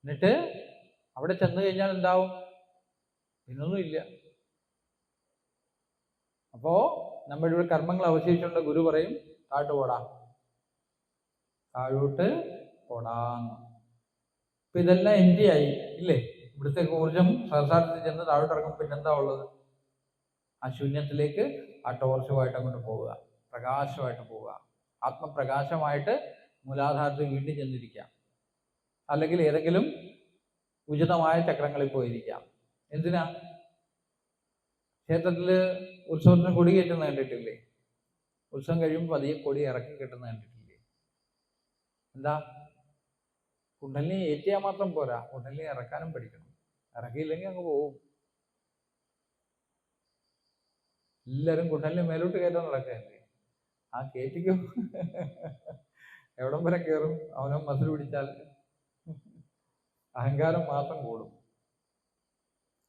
എന്നിട്ട് അവിടെ ചെന്ന് കഴിഞ്ഞാൽ എന്താവും? പിന്നൊന്നുമില്ല. അപ്പോ നമ്മുടെ ഇവിടെ കർമ്മങ്ങൾ അവശേഷിച്ചുകൊണ്ട് ഗുരു പറയും താഴോട്ട് പോടാ, താഴോട്ട് പോടാന്ന്. അപ്പൊ ഇതെല്ലാം എൻഡി ആയി ഇല്ലേ? ഇവിടുത്തെ ഊർജം സഹസ്രാരത്തിൽ ചെന്ന് താഴോട്ട് ഇറങ്ങും. പിന്നെന്താ ഉള്ളത്? ആ ശൂന്യത്തിലേക്ക് ആ ടോർച്ചുമായിട്ട് അങ്ങോട്ട് പോവുക, പ്രകാശമായിട്ട് പോവുക, ആത്മപ്രകാശമായിട്ട് മൂലാധാരത്തിൽ വീണ്ടും ചെന്നിരിക്കാം. അല്ലെങ്കിൽ ഏതെങ്കിലും ഉചിതമായ ചക്രങ്ങളിൽ പോയിരിക്കാം. എന്തിനാ? ക്ഷേത്രത്തില് ഉത്സവത്തിന് കൊടി കയറ്റുന്ന കണ്ടിട്ടില്ലേ? ഉത്സവം കഴിയുമ്പോൾ പതിയെ കൊടി ഇറക്കി കെട്ടുന്ന കണ്ടിട്ടില്ലേ? എന്താ? കുണ്ടലിനി ഏറ്റിയാൽ മാത്രം പോരാ, കുണ്ടലിനി ഇറക്കാനും പഠിക്കണം. ഇറക്കിയില്ലെങ്കിൽ അങ്ങ് പോവും. എല്ലാവരും കുണ്ടലിനി മേലോട്ട് കയറ്റാൻ നടക്കുകയല്ലേ. ആ കയറ്റിക്കും എവിടം വരെ കയറും? അവനോ മസിൽ പിടിച്ചാൽ അഹങ്കാരം മാത്രം കൂടും.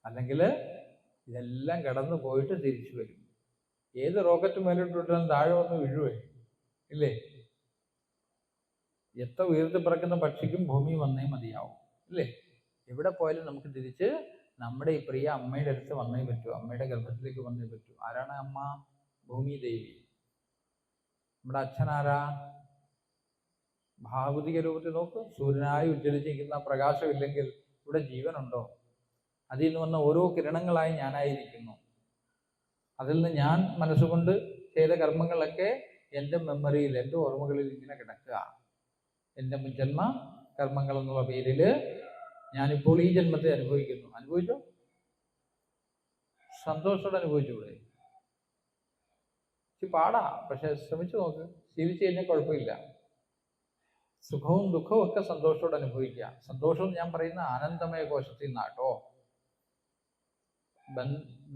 അല്ലെങ്കിൽ ഇതെല്ലാം കടന്നു പോയിട്ട് തിരിച്ചു വരും. ഏത് റോക്കറ്റ് മേലോട്ട് വിട്ടാലും താഴെ വന്ന് വീഴുവേ ഇല്ലേ? എത്ര ഉയർത്തി പറക്കുന്ന പക്ഷിക്കും ഭൂമി വന്നേ മതിയാവും ഇല്ലേ? എവിടെ പോയാലും നമുക്ക് തിരിച്ച് നമ്മുടെ ഈ പ്രിയ അമ്മയുടെ അടുത്ത് വന്നേ പറ്റൂ, അമ്മയുടെ ഗർഭത്തിലേക്ക് വന്നേ പറ്റൂ. ആരാണ് അമ്മ? ഭൂമി ദേവി. നമ്മുടെ അച്ഛനാരാ? ഭാഗവതിക രൂപത്തിൽ നോക്ക്. സൂര്യനായി ഉജ്ജ്വലിച്ചിരിക്കുന്ന പ്രകാശമില്ലെങ്കിൽ ഇവിടെ ജീവനുണ്ടോ? അതിൽ നിന്ന് വന്ന ഓരോ കിരണങ്ങളായി ഞാനായിരിക്കുന്നു. അതിൽ നിന്ന് ഞാൻ മനസ്സുകൊണ്ട് ചെയ്ത കർമ്മങ്ങളൊക്കെ എൻ്റെ മെമ്മറിയിൽ, എൻ്റെ ഓർമ്മകളിൽ ഇങ്ങനെ കിടക്കുക. എൻ്റെ മുൻജന്മ കർമ്മങ്ങൾ എന്നുള്ള പേരിൽ ഞാനിപ്പോൾ ഈ ജന്മത്തെ അനുഭവിക്കുന്നു. അനുഭവിച്ചോ? സന്തോഷത്തോടെ അനുഭവിച്ചൂടെ? പാടാ, പക്ഷെ ശ്രമിച്ചു നോക്ക്. ശീലിച്ചു കഴിഞ്ഞാൽ കുഴപ്പമില്ല. സുഖവും ദുഃഖവും ഒക്കെ സന്തോഷത്തോടെ അനുഭവിക്കുക. സന്തോഷം ഞാൻ പറയുന്ന ആനന്ദമയ കോശത്തിൽ നിന്നാട്ടോ.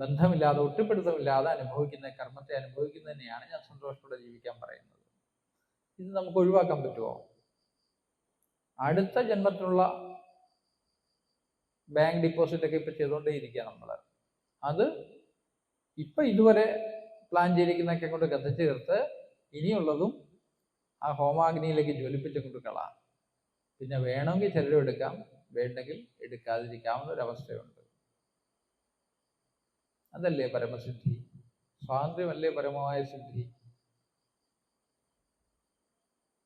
ബന്ധമില്ലാതെ ഒറ്റപ്പെടുത്തമില്ലാതെ അനുഭവിക്കുന്ന കർമ്മത്തെ അനുഭവിക്കുന്നതിനെയാണ് ഞാൻ സന്തോഷത്തോടെ ജീവിക്കാൻ പറയുന്നത്. ഇത് നമുക്ക് ഒഴിവാക്കാൻ പറ്റുമോ? അടുത്ത ജന്മത്തിലുള്ള ബാങ്ക് ഡിപ്പോസിറ്റ് ഒക്കെ ഇപ്പൊ ചെയ്തുകൊണ്ടേ ഇരിക്കുക നമ്മൾ. അത് ഇപ്പൊ ഇതുവരെ പ്ലാൻ ചെയ്തിരിക്കുന്നതൊക്കെ കൊണ്ട് കത്തിച്ചു ചേർത്ത് ഇനിയുള്ളതും ആ ഹോമാഗ്നിയിലേക്ക് ജ്വലിപ്പിച്ച് കൊണ്ട് കളാം. പിന്നെ വേണമെങ്കിൽ ചിലരും എടുക്കാം, വേണ്ടെങ്കിൽ എടുക്കാതിരിക്കാവുന്ന ഒരവസ്ഥയുണ്ട്. അതല്ലേ പരമസിദ്ധി? സ്വാതന്ത്ര്യമല്ലേ പരമമായ സിദ്ധി?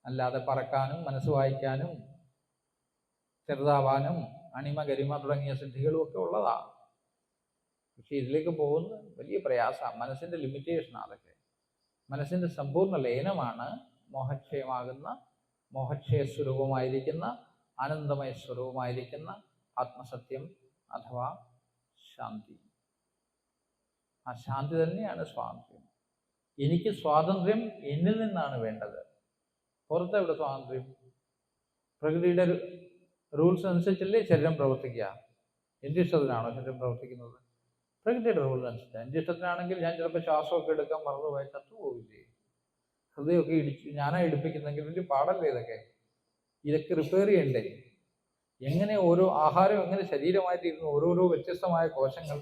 അല്ലാതെ പറക്കാനും മനസ്സ് വായിക്കാനും ചെറുതാവാനും അണിമ ഗരിമ തുടങ്ങിയ സിദ്ധികളും ഒക്കെ ഉള്ളതാ. പക്ഷെ ഇതിലേക്ക് പോകുന്ന വലിയ പ്രയാസമാണ്. മനസ്സിന്റെ ലിമിറ്റേഷനാണ് അതൊക്കെ. മനസ്സിന്റെ സമ്പൂർണ്ണ ലയനമാണ് മോഹക്ഷയമാകുന്ന, മോഹക്ഷയ സ്വരൂപമായിരിക്കുന്ന, ആനന്ദമയ സ്വരൂപമായിരിക്കുന്ന ആത്മസത്യം അഥവാ ശാന്തി. ആ ശാന്തി തന്നെയാണ് സ്വാതന്ത്ര്യം. എനിക്ക് സ്വാതന്ത്ര്യം എന്നിൽ നിന്നാണ് വേണ്ടത്. പുറത്തെവിടെ സ്വാതന്ത്ര്യം? പ്രകൃതിയുടെ റൂൾസ് അനുസരിച്ചല്ലേ ശരീരം പ്രവർത്തിക്കുക. എൻ്റെ ഇഷ്ടത്തിനാണോ ശരീരം പ്രവർത്തിക്കുന്നത്? പ്രകൃതിയുടെ റൂൾ അനുസരിച്ചാണ്. എൻ്റെ ഇഷ്ടത്തിനാണെങ്കിൽ ഞാൻ ചിലപ്പോൾ ശ്വാസമൊക്കെ എടുക്കാൻ മറന്നുപോയി ചത്തുപോകില്ലേ? ഹൃദയമൊക്കെ ഞാനാ ഇടിപ്പിക്കുന്നെങ്കിൽ വലിയ പാടല്ലേ ഇതൊക്കെ? ഇതൊക്കെ റിപ്പയർ ചെയ്യണ്ടേ? എങ്ങനെ ഓരോ ആഹാരം എങ്ങനെ ശരീരമായിട്ടിരുന്നു ഓരോരോ വ്യത്യസ്തമായ കോശങ്ങൾ.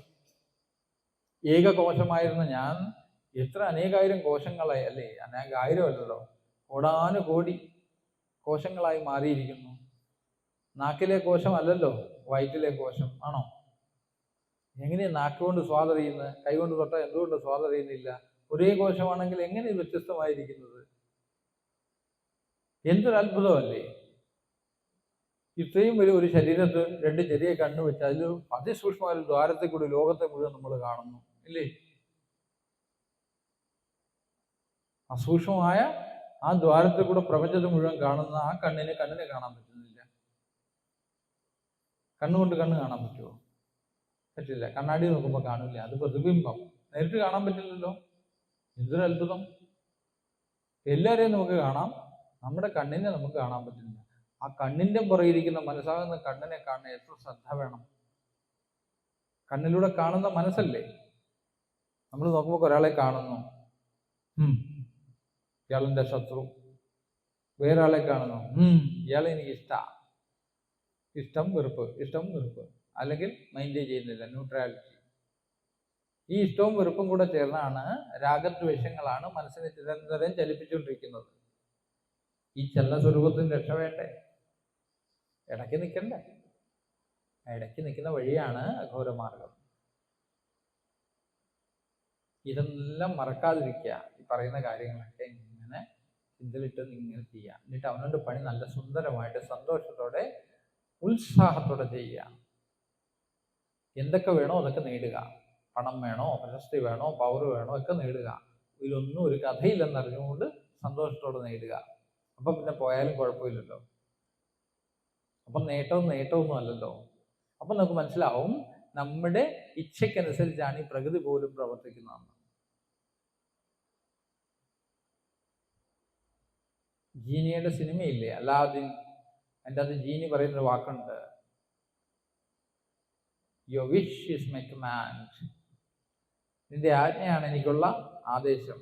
ഏകകോശമായിരുന്ന ഞാൻ എത്ര അനേകായിരം കോശങ്ങളായി അല്ലേ? അനേകായിരം അല്ലല്ലോ, കോടാനുകോടി കോശങ്ങളായി മാറിയിരിക്കുന്നു. നാക്കിലെ കോശം അല്ലല്ലോ വയറ്റിലെ കോശം ആണോ? എങ്ങനെയാണ് നാക്കുകൊണ്ട് സ്വാദറിയുന്നത്? കൈകൊണ്ട് തൊട്ടാൽ എന്തുകൊണ്ട് സ്വാദറിയുന്നില്ല? ഒരേ കോശമാണെങ്കിൽ എങ്ങനെ വ്യത്യസ്തമായിരിക്കുന്നത്? എന്തൊരു അത്ഭുതമല്ലേ! ഇത്രയും വലിയ ഒരു ശരീരത്ത് രണ്ട് ചെറിയ കണ്ണു വെച്ച് അതിൽ അതിസൂക്ഷ്മമായ ഒരു ദ്വാരത്തിൽ കൂടി ലോകത്തെ മുഴുവൻ നമ്മൾ കാണുന്നു ഇല്ലേ? അസൂക്ഷ്മമായ ആ ദ്വാരത്തിൽ കൂടെ പ്രപഞ്ചത്തെ മുഴുവൻ കാണുന്ന ആ കണ്ണിനെ കാണാൻ പറ്റുന്നില്ല. കണ്ണുകൊണ്ട് കണ്ണ് കാണാൻ പറ്റുമോ? പറ്റില്ല. കണ്ണാടി നോക്കുമ്പോൾ കാണില്ല, അത് പ്രതിബിംബം. നേരിട്ട് കാണാൻ പറ്റില്ലല്ലോ. എന്തൊരു അത്ഭുതം! എല്ലാവരെയും നമുക്ക് കാണാം, നമ്മുടെ കണ്ണിനെ നമുക്ക് കാണാൻ പറ്റില്ല. ആ കണ്ണിന്റെ പുറകിരിക്കുന്ന മനസ്സാകുന്ന കണ്ണിനെ കാണാൻ എത്ര ശ്രദ്ധ വേണം. കണ്ണിലൂടെ കാണുന്ന മനസ്സല്ലേ. നമ്മൾ നോക്കുമ്പോൾ ഒരാളെ കാണുന്നു, ഇയാളെന്റെ ശത്രു. വേറെ ആളെ കാണുന്നു, ഇയാളെ എനിക്ക് ഇഷ്ടം വെറുപ്പ്, ഇഷ്ടം വെറുപ്പ്. അല്ലെങ്കിൽ മൈൻഡ് ചെയ്യുന്നില്ല, ന്യൂട്രാലിറ്റി. ഈ ഇഷ്ടവും വെറുപ്പും കൂടെ ചേർന്നാണ് രാഗദ്വേഷങ്ങളാണ് മനസ്സിനെ നിരന്തരം ചലിപ്പിച്ചുകൊണ്ടിരിക്കുന്നത്. ഈ ചലന സ്വരൂപത്തിന് രക്ഷ വേണ്ടേ? ഇടയ്ക്ക് നിൽക്കണ്ടേ? ഇടയ്ക്ക് നിൽക്കുന്ന വഴിയാണ് അഘോരമാർഗം. ഇതെല്ലാം മറക്കാതിരിക്കുക. ഈ പറയുന്ന കാര്യങ്ങളൊക്കെ ഇങ്ങനെ ചിന്തയിലിട്ട് ഇങ്ങനെ ചെയ്യുക. എന്നിട്ട് അവനവൻ്റെ പണി നല്ല സുന്ദരമായിട്ട് സന്തോഷത്തോടെ ഉത്സാഹത്തോടെ ചെയ്യുക. എന്തൊക്കെ വേണോ അതൊക്കെ നേടുക. പണം വേണോ, പ്രശസ്തി വേണോ, പവർ വേണോ ഒക്കെ നേടുക. ഇതിലൊന്നും ഒരു കഥയില്ലെന്നറിഞ്ഞുകൊണ്ട് സന്തോഷത്തോടെ നേടുക. അപ്പം പിന്നെ പോയാലും കുഴപ്പമില്ലല്ലോ. അപ്പം നേട്ടമൊന്നും അല്ലല്ലോ. അപ്പം നമുക്ക് മനസ്സിലാവും നമ്മുടെ ഇച്ഛയ്ക്കനുസരിച്ചാണ് ഈ പ്രകൃതി പോലും പ്രവർത്തിക്കുന്നതെന്ന്. ജീനിയുടെ സിനിമയില്ലേ അലാദിൻ, എൻ്റെ അത് ജീനി പറയുന്നൊരു വാക്കുണ്ട്, your wish is my command. നിന്റെ ആജ്ഞയാണ് എനിക്കുള്ള ആദേശം.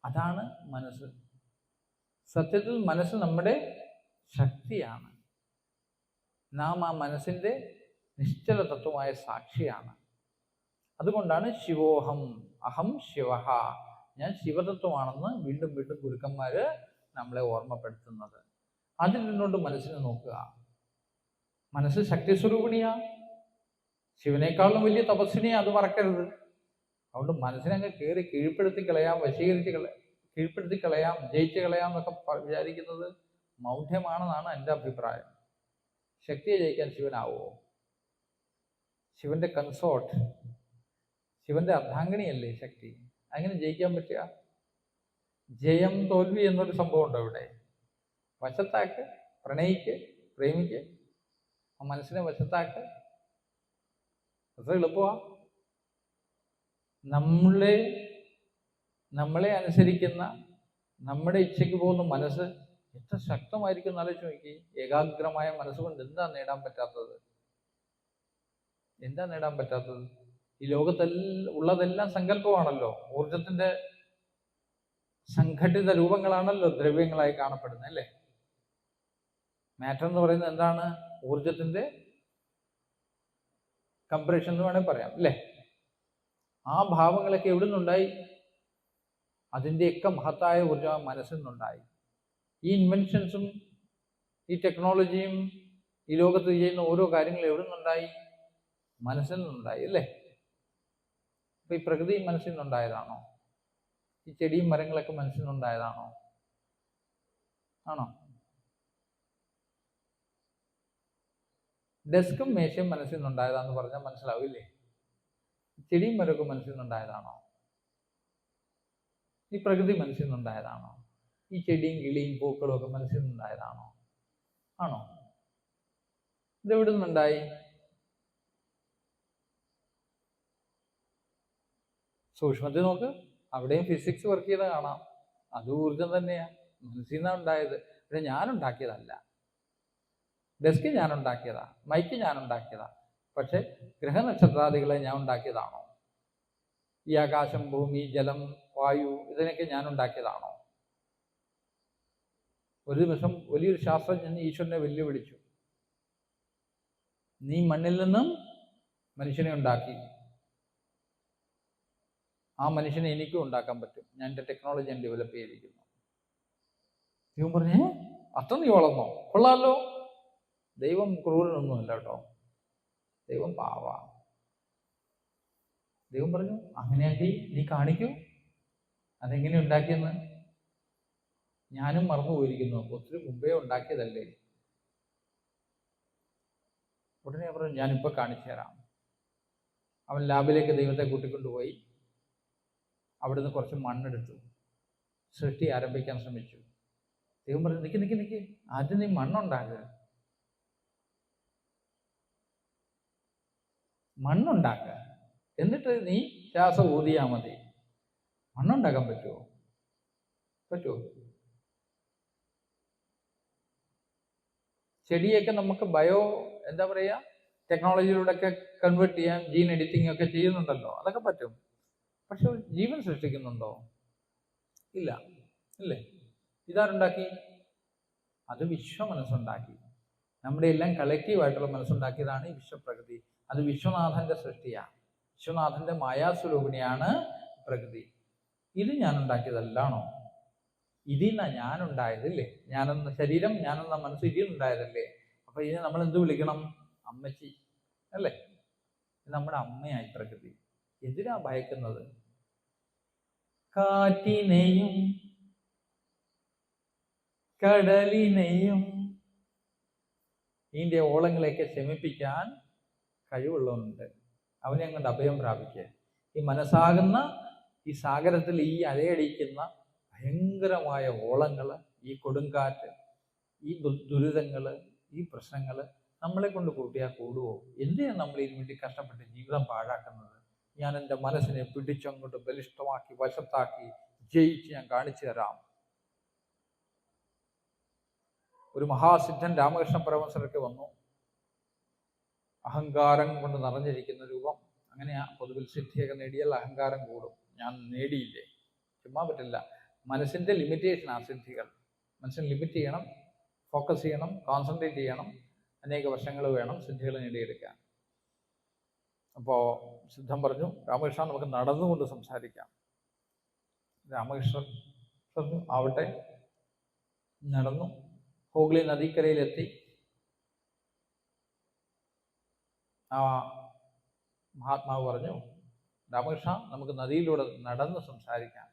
അതാണ് മനസ്സ്. സത്യത്തിൽ മനസ്സ് നമ്മുടെ ശക്തിയാണ്. നാം ആ മനസ്സിൻ്റെ നിശ്ചല തത്വമായ സാക്ഷിയാണ്. അതുകൊണ്ടാണ് ശിവോഹം, അഹം ശിവഹ, ഞാൻ ശിവതത്വമാണെന്ന് വീണ്ടും വീണ്ടും ഗുരുക്കന്മാര് നമ്മളെ ഓർമ്മപ്പെടുത്തുന്നത്. അതിൽ നിന്നുകൊണ്ട് മനസ്സിനെ നോക്കുക. മനസ്സ് ശക്തി സ്വരൂപിണിയാ, ശിവനേക്കാളും വലിയ തപസ്സിനെയാ, അത് മറക്കരുത്. അതുകൊണ്ട് മനസ്സിനെ അങ്ങ് കയറി കീഴ്പ്പെടുത്തി കളയാം, കീഴ്പ്പെടുത്തി കളയാം, ജയിച്ചു കളയാം എന്നൊക്കെ വിചാരിക്കുന്നത് മൗഢ്യമാണെന്നാണ് എൻ്റെ അഭിപ്രായം. ശക്തിയെ ജയിക്കാൻ ശിവനാവോ? ശിവന്റെ കൺസോർട്ട്, ശിവന്റെ അർദ്ധാംഗിണിയല്ലേ ശക്തി. അങ്ങനെ ജയിക്കാൻ പറ്റുക? ജയം തോൽവി എന്നൊരു സംഭവം ഉണ്ടോ ഇവിടെ? വശത്താക്ക്, പ്രണയിക്ക്, പ്രേമിക്ക്, ആ മനസ്സിനെ വശത്താക്ക്. അത്ര എളുപ്പമാ. നമ്മളെ അനുസരിക്കുന്ന, നമ്മുടെ ഇച്ഛയ്ക്ക് പോകുന്ന മനസ്സ് എത്ര ശക്തമായിരിക്കും എന്നാലോചിച്ച് നോക്കി. ഏകാഗ്രമായ മനസ്സുകൊണ്ട് എന്താ നേടാൻ പറ്റാത്തത്? എന്താ നേടാൻ പറ്റാത്തത്? ഈ ലോകത്തെല്ലാം ഉള്ളതെല്ലാം സങ്കല്പമാണല്ലോ. ഊർജത്തിന്റെ സംഘടിത രൂപങ്ങളാണല്ലോ ദ്രവ്യങ്ങളായി കാണപ്പെടുന്നത്, അല്ലേ? മാറ്റർ എന്ന് പറയുന്നത് എന്താണ്? ഊർജത്തിന്റെ കംപ്രഷൻ എന്ന് വേണമെങ്കിൽ പറയാം, അല്ലേ? ആ ഭാവങ്ങളൊക്കെ എവിടെ നിന്നുണ്ടായി? അതിൻ്റെയൊക്കെ മഹത്തായ ഊർജം മനസ്സിൽ നിന്നുണ്ടായി. ഈ ഇൻവെൻഷൻസും ഈ ടെക്നോളജിയും ഈ ലോകത്ത് ചെയ്യുന്ന ഓരോ കാര്യങ്ങളും എവിടെ നിന്നുണ്ടായി? മനസ്സിൽ നിന്നുണ്ടായി, അല്ലേ? അപ്പൊ ഈ പ്രകൃതി മനസ്സിൽ നിന്നുണ്ടായതാണോ? ഈ ചെടിയും മരങ്ങളൊക്കെ മനസ്സിൽ നിന്നുണ്ടായതാണോ? ആണോ? ഡെസ്കും മേശയും മനസ്സിൽ നിന്നുണ്ടായതാന്ന് പറഞ്ഞാൽ മനസ്സിലാവില്ലേ? ചെടിയും മരമൊക്കെ മനസ്സിൽ നിന്നുണ്ടായതാണോ? ഈ പ്രകൃതി മനസ്സിൽ നിന്നുണ്ടായതാണോ? ഈ ചെടിയും കിളിയും പൂക്കളും ഒക്കെ മനസ്സിൽ നിന്നുണ്ടായതാണോ? ആണോ? ഇതെവിടെ നിന്നുണ്ടായി? സൂക്ഷ്മത്തിൽ നോക്ക്, അവിടെയും ഫിസിക്സ് വർക്ക് ചെയ്ത് കാണാം. അത് ഊർജം തന്നെയാ, മനസ്സിൽ നിന്നാണ് ഉണ്ടായത്. പക്ഷെ ഞാനുണ്ടാക്കിയതല്ല. ഡെസ്ക് ഞാൻ ഉണ്ടാക്കിയതാ, മൈക്ക് ഞാൻ ഉണ്ടാക്കിയതാ. പക്ഷെ ഗ്രഹനക്ഷത്രാദികളെ ഞാൻ ഉണ്ടാക്കിയതാണോ? ഈ ആകാശം, ഭൂമി, ജലം, വായു, ഇതിനൊക്കെ ഞാൻ ഉണ്ടാക്കിയതാണോ? ഒരു ദിവസം വലിയൊരു ശാസ്ത്രജ്ഞൻ ഈശ്വരനെ വെല്ലുവിളിച്ചു, നീ മണ്ണിൽ നിന്നും മനുഷ്യനെ ഉണ്ടാക്കി, ആ മനുഷ്യനെ എനിക്കും ഉണ്ടാക്കാൻ പറ്റും, ഞാൻ എൻ്റെ ടെക്നോളജി ഞാൻ ഡെവലപ്പ് ചെയ്തിരിക്കുന്നു. ദൈവം പറഞ്ഞേ, അത്ര നീ വളർന്നോ? കൊള്ളാമല്ലോ. ദൈവം ക്രൂരനൊന്നുമല്ല കേട്ടോ, ദൈവം പാവാ. ദൈവം പറഞ്ഞു, അങ്ങനെയാക്കി നീ കാണിക്കൂ അതെങ്ങനെ ഉണ്ടാക്കിയെന്ന്. ഞാനും മറന്നു പോയിരിക്കുന്നു, ഒത്തിരി മുമ്പേ ഉണ്ടാക്കിയതല്ലേ. ഉടനെ പറഞ്ഞു, ഞാനിപ്പോൾ കാണിച്ചു തരാം. അവൻ ലാബിലേക്ക് ദൈവത്തെ കൂട്ടിക്കൊണ്ടുപോയി. അവിടുന്ന് കുറച്ച് മണ്ണെടുത്തു, സൃഷ്ടി ആരംഭിക്കാൻ ശ്രമിച്ചു. ദൈവം പറഞ്ഞു, നിക്ക് ആദ്യം നീ മണ്ണുണ്ടാക്കുക, എന്നിട്ട് നീ ശ്വാസം ഊതിയാ മതി. മണ്ണുണ്ടാക്കാൻ പറ്റുമോ? ചെടിയൊക്കെ നമുക്ക് എന്താ പറയുക, ടെക്നോളജിയിലൂടെ ഒക്കെ കൺവേർട്ട് ചെയ്യാൻ, ജീൻ എഡിറ്റിംഗ് ഒക്കെ ചെയ്യുന്നുണ്ടല്ലോ, അതൊക്കെ പറ്റും. പക്ഷെ ജീവൻ സൃഷ്ടിക്കുന്നുണ്ടോ? ഇല്ല, ഇല്ലേ? ഇതാരുണ്ടാക്കി? അത് വിശ്വ മനസ്സുണ്ടാക്കി. നമ്മുടെ എല്ലാം കളക്റ്റീവായിട്ടുള്ള മനസ്സുണ്ടാക്കിയതാണ് ഈ വിശ്വപ്രകൃതി. അത് വിശ്വനാഥന്റെ സൃഷ്ടിയാണ്. വിശ്വനാഥന്റെ മായാസ്വരൂപിണിയാണ് പ്രകൃതി. ഇത് ഞാൻ ഉണ്ടാക്കിയതല്ലാണോ? ഇതിൽ നിന്നാണ് ഞാനുണ്ടായതല്ലേ, ഞാനെന്ന ശരീരം, ഞാനെന്ന മനസ്സ് ഇതിൽ നിന്നുണ്ടായതല്ലേ. അപ്പൊ ഇതിനെ നമ്മൾ എന്ത് വിളിക്കണം? അമ്മച്ചി അല്ലേ? നമ്മുടെ അമ്മയായി പ്രകൃതി. എന്തിനാ ഭയക്കുന്നത്? കാറ്റിനെയും കടലിനെയും ഇതിൻ്റെ ഓളങ്ങളെയൊക്കെ ശമിപ്പിക്കാൻ കഴിവുള്ളവനുണ്ട്. അവനെ അങ്ങോട്ട് അഭയം പ്രാപിക്കുക. ഈ മനസ്സാകുന്ന ഈ സാഗരത്തിൽ ഈ അലയടിക്കുന്ന ഭയങ്കരമായ ഓളങ്ങൾ, ഈ കൊടുങ്കാറ്റ്, ഈ ദുരിതങ്ങൾ, ഈ പ്രശ്നങ്ങൾ നമ്മളെ കൊണ്ട് കൂട്ടിയാൽ കൂടുവോ? എന്തിനാണ് നമ്മൾ ഇതിനു വേണ്ടി കഷ്ടപ്പെട്ട് ജീവിതം പാഴാക്കുന്നത്? ഞാൻ എൻ്റെ മനസ്സിനെ പിടിച്ചങ്ങോട്ട് ബലിഷ്ഠമാക്കി വശത്താക്കി ജയിച്ച് ഞാൻ കാണിച്ചു തരാം. ഒരു മഹാസിദ്ധൻ രാമകൃഷ്ണ പരമഹംസരൊക്കെ വന്നു. അഹങ്കാരം കൊണ്ട് നിറഞ്ഞിരിക്കുന്ന രൂപം. അങ്ങനെയാ പൊതുവിൽ സിദ്ധിയൊക്കെ നേടിയാൽ അഹങ്കാരം കൂടും. ഞാൻ നേടിയില്ലേ, ചുമ്മാ പറ്റില്ല. മനസ്സിൻ്റെ ലിമിറ്റേഷൻ ആ സിദ്ധികൾ. മനസ്സിനെ ലിമിറ്റ് ചെയ്യണം, ഫോക്കസ് ചെയ്യണം, കോൺസെൻട്രേറ്റ് ചെയ്യണം. അനേക വർഷങ്ങൾ വേണം സിദ്ധികൾ നേടിയെടുക്കാൻ. അപ്പോൾ സിദ്ധം പറഞ്ഞു, രാമകൃഷ്ണ നമുക്ക് നടന്നുകൊണ്ട് സംസാരിക്കാം. രാമകൃഷ്ണൻ പറഞ്ഞു ആവട്ടെ. നടന്നു ഹൂഗ്ലി നദിക്കരയിലെത്തി. ആ മഹാത്മാവ് പറഞ്ഞു, രാമകൃഷ്ണ നമുക്ക് നദിയിലൂടെ നടന്ന് സംസാരിക്കാം.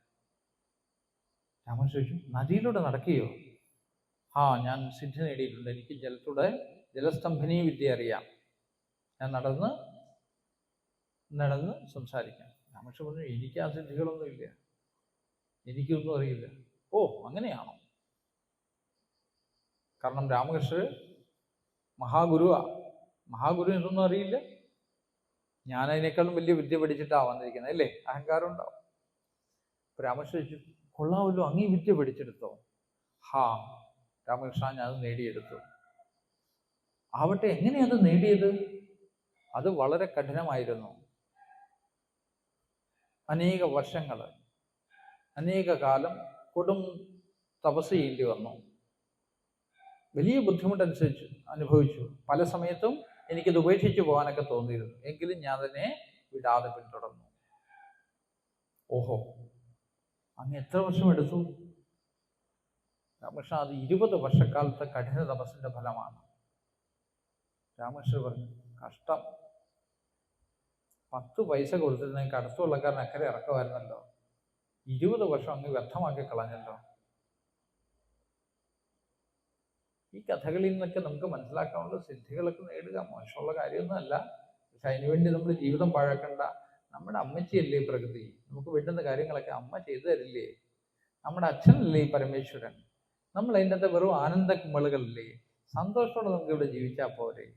രാമകൃഷ്ണൻ ചോദിച്ചു, നദിയിലൂടെ നടക്കുകയോ? ഞാൻ സിദ്ധി നേടിയിട്ടുണ്ട്, എനിക്ക് ജലത്തൂടെ ജലസ്തംഭനീ വിദ്യ അറിയാം, ഞാൻ നടന്ന് സംസാരിക്കാം. രാമകൃഷ്ണൻ പറഞ്ഞു, എനിക്ക് ആ സിദ്ധികളൊന്നുമില്ല, എനിക്കൊന്നും അറിയില്ല. ഓ അങ്ങനെയാണോ? കാരണം രാമകൃഷ്ണൻ മഹാഗുരുവാ. മഹാഗുരു എന്തൊന്നും അറിയില്ല, ഞാൻ അതിനേക്കാളും വലിയ വിദ്യ പഠിച്ചിട്ടാണ് വന്നിരിക്കുന്നത് അല്ലേ? അഹങ്കാരം ഉണ്ടാവും. രാമകൃഷ്ണൻ ചോദിച്ചു, കൊള്ളാമല്ലോ, അങ്ങീ വിദ്യ പഠിച്ചെടുത്തോ? രാമകൃഷ്ണ ഞാൻ അത് നേടിയെടുത്തു. ആവട്ടെ, എങ്ങനെയത് നേടിയത്? അത് വളരെ കഠിനമായിരുന്നു. അനേക വർഷങ്ങൾ, അനേക കാലം കൊടും തപസ് ചെയ്യേണ്ടി വന്നു. വലിയ ബുദ്ധിമുട്ടനുസരിച്ച് അനുഭവിച്ചു. പല സമയത്തും എനിക്കത് ഉപേക്ഷിച്ച് പോകാനൊക്കെ തോന്നിയിരുന്നു. എങ്കിലും ഞാൻ അതിനെ വിടാതെ പിന്തുടർന്നു. ഓഹോ, അങ്ങ് എത്ര വർഷം എടുത്തു? രാമകൃഷ്ണ അത് 20 വർഷക്കാലത്തെ കഠിന തപസ്സിന്റെ ഫലമാണ്. രാമകൃഷ്ണൻ പറഞ്ഞു, കഷ്ടം. 10 പൈസ കൊടുത്തിരുന്നെങ്കിൽ അടുത്തുള്ളക്കാരൻ അക്കരെ ഇറക്കുമായിരുന്നല്ലോ. 20 വർഷം അങ്ങ് വ്യർത്ഥമാക്കി കളഞ്ഞല്ലോ. ഈ കഥകളിൽ നിന്നൊക്കെ നമുക്ക് മനസ്സിലാക്കാനുള്ള സിദ്ധികളൊക്കെ നേടുക മോശമുള്ള കാര്യമൊന്നുമല്ല. പക്ഷെ അതിനുവേണ്ടി നമ്മൾ ജീവിതം പാഴാക്കണ്ട. നമ്മുടെ അമ്മച്ചിയല്ലേ പ്രകൃതി, നമുക്ക് വേണ്ടുന്ന കാര്യങ്ങളൊക്കെ അമ്മ ചെയ്തു തരില്ലേ? നമ്മുടെ അച്ഛനല്ലേ ഈ പരമേശ്വരൻ. നമ്മൾ അതിൻ്റെ അകത്ത് വെറും ആനന്ദ കുമ്പളുകളില്ലേ? സന്തോഷത്തോടെ നമുക്ക് ഇവിടെ ജീവിച്ചാൽ പോരെ?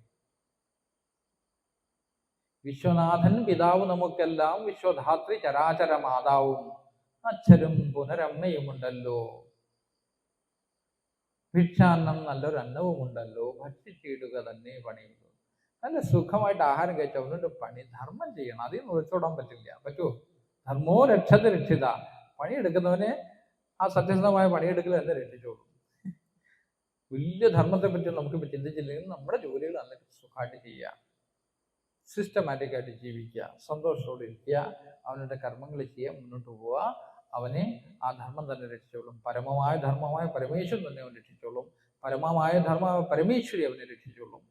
വിശ്വനാഥൻ പിതാവ് നമുക്കെല്ലാം, വിശ്വധാത്രി ചരാചര മാതാവും, അച്ഛനും പുനരമ്മയുമുണ്ടല്ലോ, ഭിക്ഷാന്നം നല്ലൊരു അന്നവുമുണ്ടല്ലോ, ഭക്ഷിച്ചിടുക തന്നെ പണിയുള്ളൂ. നല്ല സുഖമായിട്ട് ആഹാരം കഴിച്ചാൽ ഒന്നിട്ട് പണി ധർമ്മം ചെയ്യണം. അതിൽ നിന്ന് ഒളിച്ചോടാൻ പറ്റില്ല. പറ്റുമോ? ധർമ്മോ രക്ഷത രക്ഷിത. പണിയെടുക്കുന്നവനെ ആ സത്യസന്ധമായ പണിയെടുക്കൽ തന്നെ രക്ഷിച്ചോളൂ. വലിയ ധർമ്മത്തെ പറ്റി നമുക്കിപ്പോൾ ചിന്തിച്ചില്ലെങ്കിൽ നമ്മുടെ ജോലികൾ അന്നൊക്കെ സുഖമായിട്ട് ചെയ്യുക, സിസ്റ്റമാറ്റിക് ആയിട്ട് ജീവിക്കുക, സന്തോഷത്തോടെ ഇരിക്കുക, അവനുടെ കർമ്മങ്ങൾ ചെയ്യുക, മുന്നോട്ട് പോവുക. അവനെ ആ ധർമ്മം തന്നെ രക്ഷിച്ചോളും. പരമമായ ധർമ്മമായ പരമേശ്വരൻ തന്നെ അവൻ രക്ഷിച്ചോളും. പരമമായ ധർമ്മമായ പരമേശ്വരി അവനെ രക്ഷിച്ചോളും.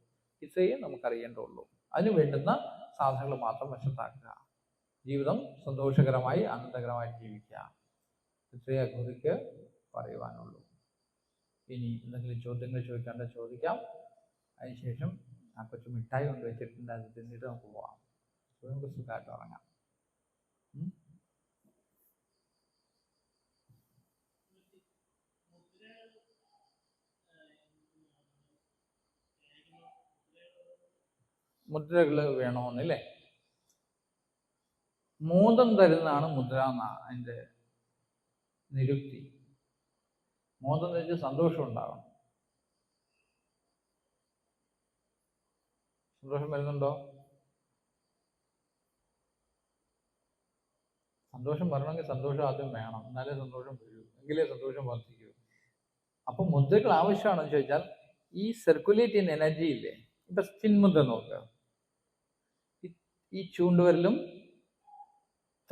ഇത്രയും നമുക്കറിയേണ്ടുള്ളൂ. അതിന് വേണ്ടുന്ന സാധനങ്ങൾ മാത്രം വശത്താക്കുക. ജീവിതം സന്തോഷകരമായി ആനന്ദകരമായി ജീവിക്കുക. ഇത്രയേ ഗുരുക്ക് പറയുവാനുള്ളൂ. ഇനി എന്തെങ്കിലും ചോദ്യങ്ങൾ ചോദിക്കാണ്ട് ചോദിക്കാം. അതിനുശേഷം ആ കൊച്ചു മിഠായി കൊണ്ട് വെച്ചിട്ടുണ്ട്, അത് തിന്നിട്ട് നമുക്ക് പോവാം. നമുക്ക് സുഖമായിട്ട് ഉറങ്ങാം. മുദ്രകൾ വേണമെന്നില്ലേ? മോദം തരുന്നതാണ് മുദ്ര എന്നാണ് അതിൻ്റെ നിരുക്തി. മോദം എന്ന് വെച്ചാൽ സന്തോഷം ഉണ്ടാകണം. സന്തോഷം വരുന്നുണ്ടോ? സന്തോഷം വരണമെങ്കിൽ സന്തോഷം ആദ്യം വേണം, എന്നാലേ സന്തോഷം വരൂ, എങ്കിലേ സന്തോഷം വർദ്ധിക്കൂ. അപ്പൊ മുദ്രകൾ ആവശ്യമാണെന്ന് ചോദിച്ചാൽ ഈ സർക്കുലേറ്റ് ചെയ്യുന്ന എനർജി ഇല്ലേ? ഇപ്പൊ ചിന്മുദ്ര നോക്കുക. ഈ ചൂണ്ടുവരലും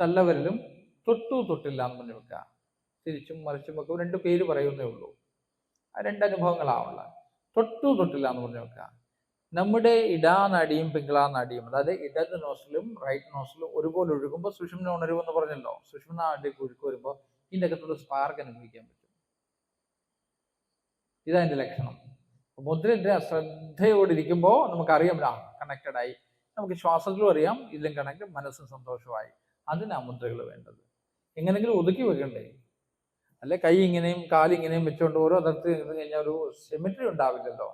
തള്ളവരലും തൊട്ടില്ല എന്ന് പറഞ്ഞു വെക്കുക. തിരിച്ചും മറിച്ചുമൊക്കെ 2 പേര് പറയുന്നേ ഉള്ളൂ. ആ 2 അനുഭവങ്ങളാവുള്ള. തൊട്ടില്ല എന്ന് പറഞ്ഞു വെക്കുക. നമ്മുടെ ഇടാനാടിയും പിങ്കളാനാടിയും, അതായത് ഇടത് നോസിലും റൈറ്റ് നോസിലും ഒരുപോലെ ഒഴുകുമ്പോൾ സുഷുമ്ന ഉണരുമെന്ന് പറഞ്ഞല്ലോ. സുഷുമ്ന നാടി ഒഴുക്ക് വരുമ്പോൾ ഇതിൻ്റെ അകത്തുള്ള സ്പാർക്ക് അനുഭവിക്കാൻ പറ്റും. ഇതതിൻ്റെ ലക്ഷണം. മുദ്രയുടെ ശ്രദ്ധയോടിരിക്കുമ്പോൾ നമുക്കറിയാം കണക്റ്റഡ് ആയി. നമുക്ക് ശ്വാസത്തിലും അറിയാം ഇതിലും കണക്ട്, മനസ്സും സന്തോഷമായി. അതിനാ മുദ്രകൾ വേണ്ടത്. എങ്ങനെങ്കിലും ഒതുക്കി വെക്കണ്ടേ. അല്ലെ കൈ ഇങ്ങനെയും കാലിങ്ങനെയും വെച്ചുകൊണ്ട് ഓരോ തരത്തിൽ ഇരുന്ന് കഴിഞ്ഞാൽ ഒരു സിമിട്രി ഉണ്ടാവില്ലല്ലോ.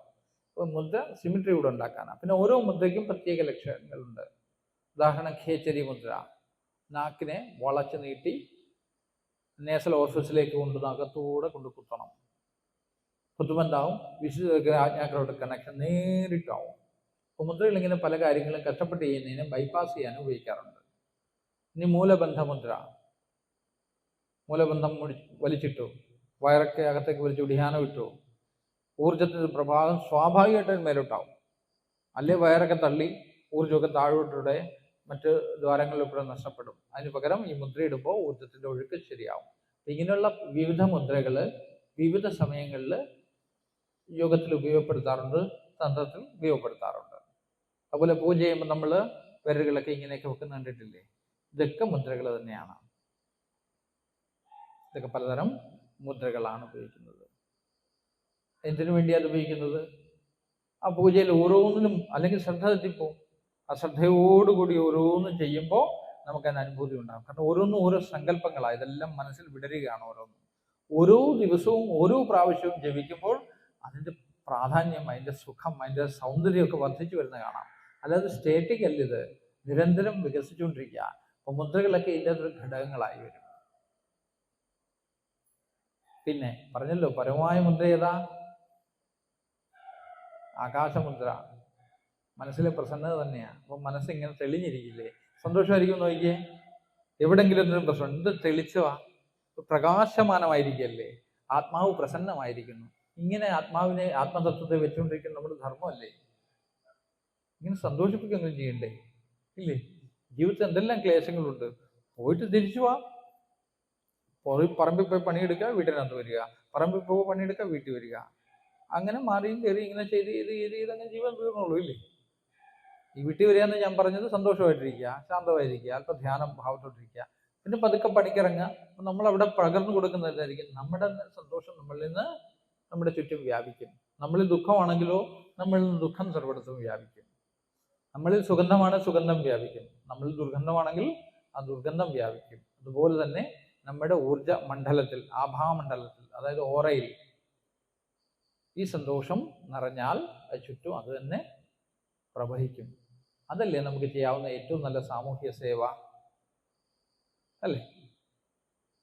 അപ്പോൾ മുദ്ര സിമിട്രി കൂടെ ഉണ്ടാക്കാനാണ്. പിന്നെ ഓരോ മുദ്രയ്ക്കും പ്രത്യേക ലക്ഷണങ്ങളുണ്ട്. ഉദാഹരണം ഖേച്ചരി മുദ്ര, നാക്കിനെ വളച്ച് നീട്ടി നേസൽ ഓർഫസിലേക്ക് അകത്തൂടെ കൊണ്ട് കുത്തണം. കുത്തുമ്പോൾ എന്താവും? വിശുദ്ധ ആജ്ഞാക്കളോട് കണക്ഷൻ നേരിട്ടാവും. അപ്പോൾ മുദ്രകൾ ഇങ്ങനെ പല കാര്യങ്ങളും കഷ്ടപ്പെട്ട് ചെയ്യുന്നതിന് ബൈപ്പാസ് ചെയ്യാൻ ഉപയോഗിക്കാറുണ്ട്. ഇനി മൂലബന്ധമുദ്ര. മൂലബന്ധം വലിച്ചിട്ടു, വയറൊക്കെ അകത്തേക്ക് വലിച്ചു ധ്യാനം ഇട്ടു, ഊർജത്തിൻ്റെ പ്രഭാവം സ്വാഭാവികമായിട്ട് മേലോട്ടാവും. അല്ലെ വയറൊക്കെ തള്ളി ഊർജമൊക്കെ താഴോട്ടൂടെ മറ്റ് ദ്വാരങ്ങളിലൂടെ നഷ്ടപ്പെടും. അതിന് പകരം ഈ മുദ്രയിടുമ്പോൾ ഊർജത്തിൻ്റെ ഒഴുക്ക് ശരിയാവും. ഇങ്ങനെയുള്ള വിവിധ മുദ്രകൾ വിവിധ സമയങ്ങളിൽ യോഗത്തിൽ ഉപയോഗപ്പെടുത്താറുണ്ട്, തന്ത്രത്തിൽ ഉപയോഗപ്പെടുത്താറുണ്ട്. അതുപോലെ പൂജ ചെയ്യുമ്പോൾ നമ്മൾ വിരലുകളൊക്കെ ഇങ്ങനെയൊക്കെ വെക്കുന്ന കണ്ടിട്ടില്ലേ? ഇതൊക്കെ മുദ്രകൾ തന്നെയാണ്. ഇതൊക്കെ പലതരം മുദ്രകളാണ് ഉപയോഗിക്കുന്നത്. എന്തിനു വേണ്ടിയാണ് ഉപയോഗിക്കുന്നത്? ആ പൂജയിൽ ഓരോന്നിനും അല്ലെങ്കിൽ ശ്രദ്ധ തെറ്റിപ്പോവും. ആ ശ്രദ്ധയോടുകൂടി ഓരോന്നും ചെയ്യുമ്പോൾ നമുക്കതിന് അനുഭൂതി ഉണ്ടാകും. കാരണം ഓരോന്നും ഓരോ സങ്കല്പങ്ങളാണ്. ഇതെല്ലാം മനസ്സിൽ വിടരുകയാണ്. ഓരോ ദിവസവും ഓരോ പ്രാവശ്യവും ജപിക്കുമ്പോൾ അതിൻ്റെ പ്രാധാന്യം, അതിൻ്റെ സുഖം, അതിൻ്റെ സൗന്ദര്യമൊക്കെ വർദ്ധിച്ചു വരുന്ന കാണാം. അല്ലാതെ സ്റ്റേറ്റിക് അല്ല, ഇത് നിരന്തരം വികസിച്ചുകൊണ്ടിരിക്കുക. അപ്പോൾ മുദ്രകളൊക്കെ ഇതിൻ്റെ അതൊരു ഘടകങ്ങളായി വരും. പിന്നെ പറഞ്ഞല്ലോ പരമമായ മുദ്ര ഏതാ? ആകാശമുദ്ര. മനസ്സിലെ പ്രസന്നത തന്നെയാണ്. അപ്പം മനസ്സിങ്ങനെ തെളിഞ്ഞിരിക്കില്ലേ? സന്തോഷമായിരിക്കും. നോക്കിയേ, എവിടെങ്കിലും എന്തെങ്കിലും പ്രശ്നം, എന്ത് തെളിച്ചവാ, പ്രകാശമാനമായിരിക്കല്ലേ, ആത്മാവ് പ്രസന്നമായിരിക്കുന്നു. ഇങ്ങനെ ആത്മാവിനെ, ആത്മതത്വത്തെ വെച്ചുകൊണ്ടിരിക്കുന്ന നമ്മുടെ ധർമ്മമല്ലേ? ഇങ്ങനെ സന്തോഷിപ്പിക്കുകയൊന്നും ചെയ്യണ്ടേ? ഇല്ലേ? ജീവിതത്തിൽ എന്തെല്ലാം ക്ലേശങ്ങളുണ്ട്. പോയിട്ട് തിരിച്ചു പോവാം. പറമ്പിൽ പോയി പണിയെടുക്കുക, വീട്ടിനകത്ത് വരിക, പറമ്പിൽ പോയി പണിയെടുക്കുക, വീട്ടിൽ വരിക. അങ്ങനെ മാറിയും കയറി ഇങ്ങനെ ചെയ്ത് അങ്ങനെ ജീവൻ തീർന്നുള്ളൂ. ഇല്ലേ? ഈ വീട്ടിൽ വരിക എന്ന് ഞാൻ പറഞ്ഞത് സന്തോഷമായിട്ടിരിക്കുക, ശാന്തമായിരിക്കുക, അല്പം ധ്യാനം ഭാവത്തോട്ടിരിക്കുക, പിന്നെ പതുക്കെ പണിക്കിറങ്ങുക. അപ്പം നമ്മളവിടെ പകർന്നു കൊടുക്കുന്നതായിരിക്കും നമ്മുടെ സന്തോഷം. നമ്മളിൽ നിന്ന് നമ്മുടെ ചുറ്റും വ്യാപിക്കും. നമ്മളിൽ ദുഃഖമാണെങ്കിലോ നമ്മളിൽ നിന്ന് ദുഃഖം സർവ്വയിടത്തും വ്യാപിക്കും. നമ്മളിൽ സുഗന്ധമാണ്, സുഗന്ധം വ്യാപിക്കും. നമ്മളിൽ ദുർഗന്ധമാണെങ്കിൽ ആ ദുർഗന്ധം വ്യാപിക്കും. അതുപോലെ തന്നെ നമ്മുടെ ഊർജ മണ്ഡലത്തിൽ, ആഭാമണ്ഡലത്തിൽ, അതായത് ഓറയിൽ ഈ സന്തോഷം നിറഞ്ഞാൽ ചുറ്റും അത് തന്നെ പ്രവഹിക്കും. അതല്ലേ നമുക്ക് ചെയ്യാവുന്ന ഏറ്റവും നല്ല സാമൂഹ്യ സേവ, അല്ലേ?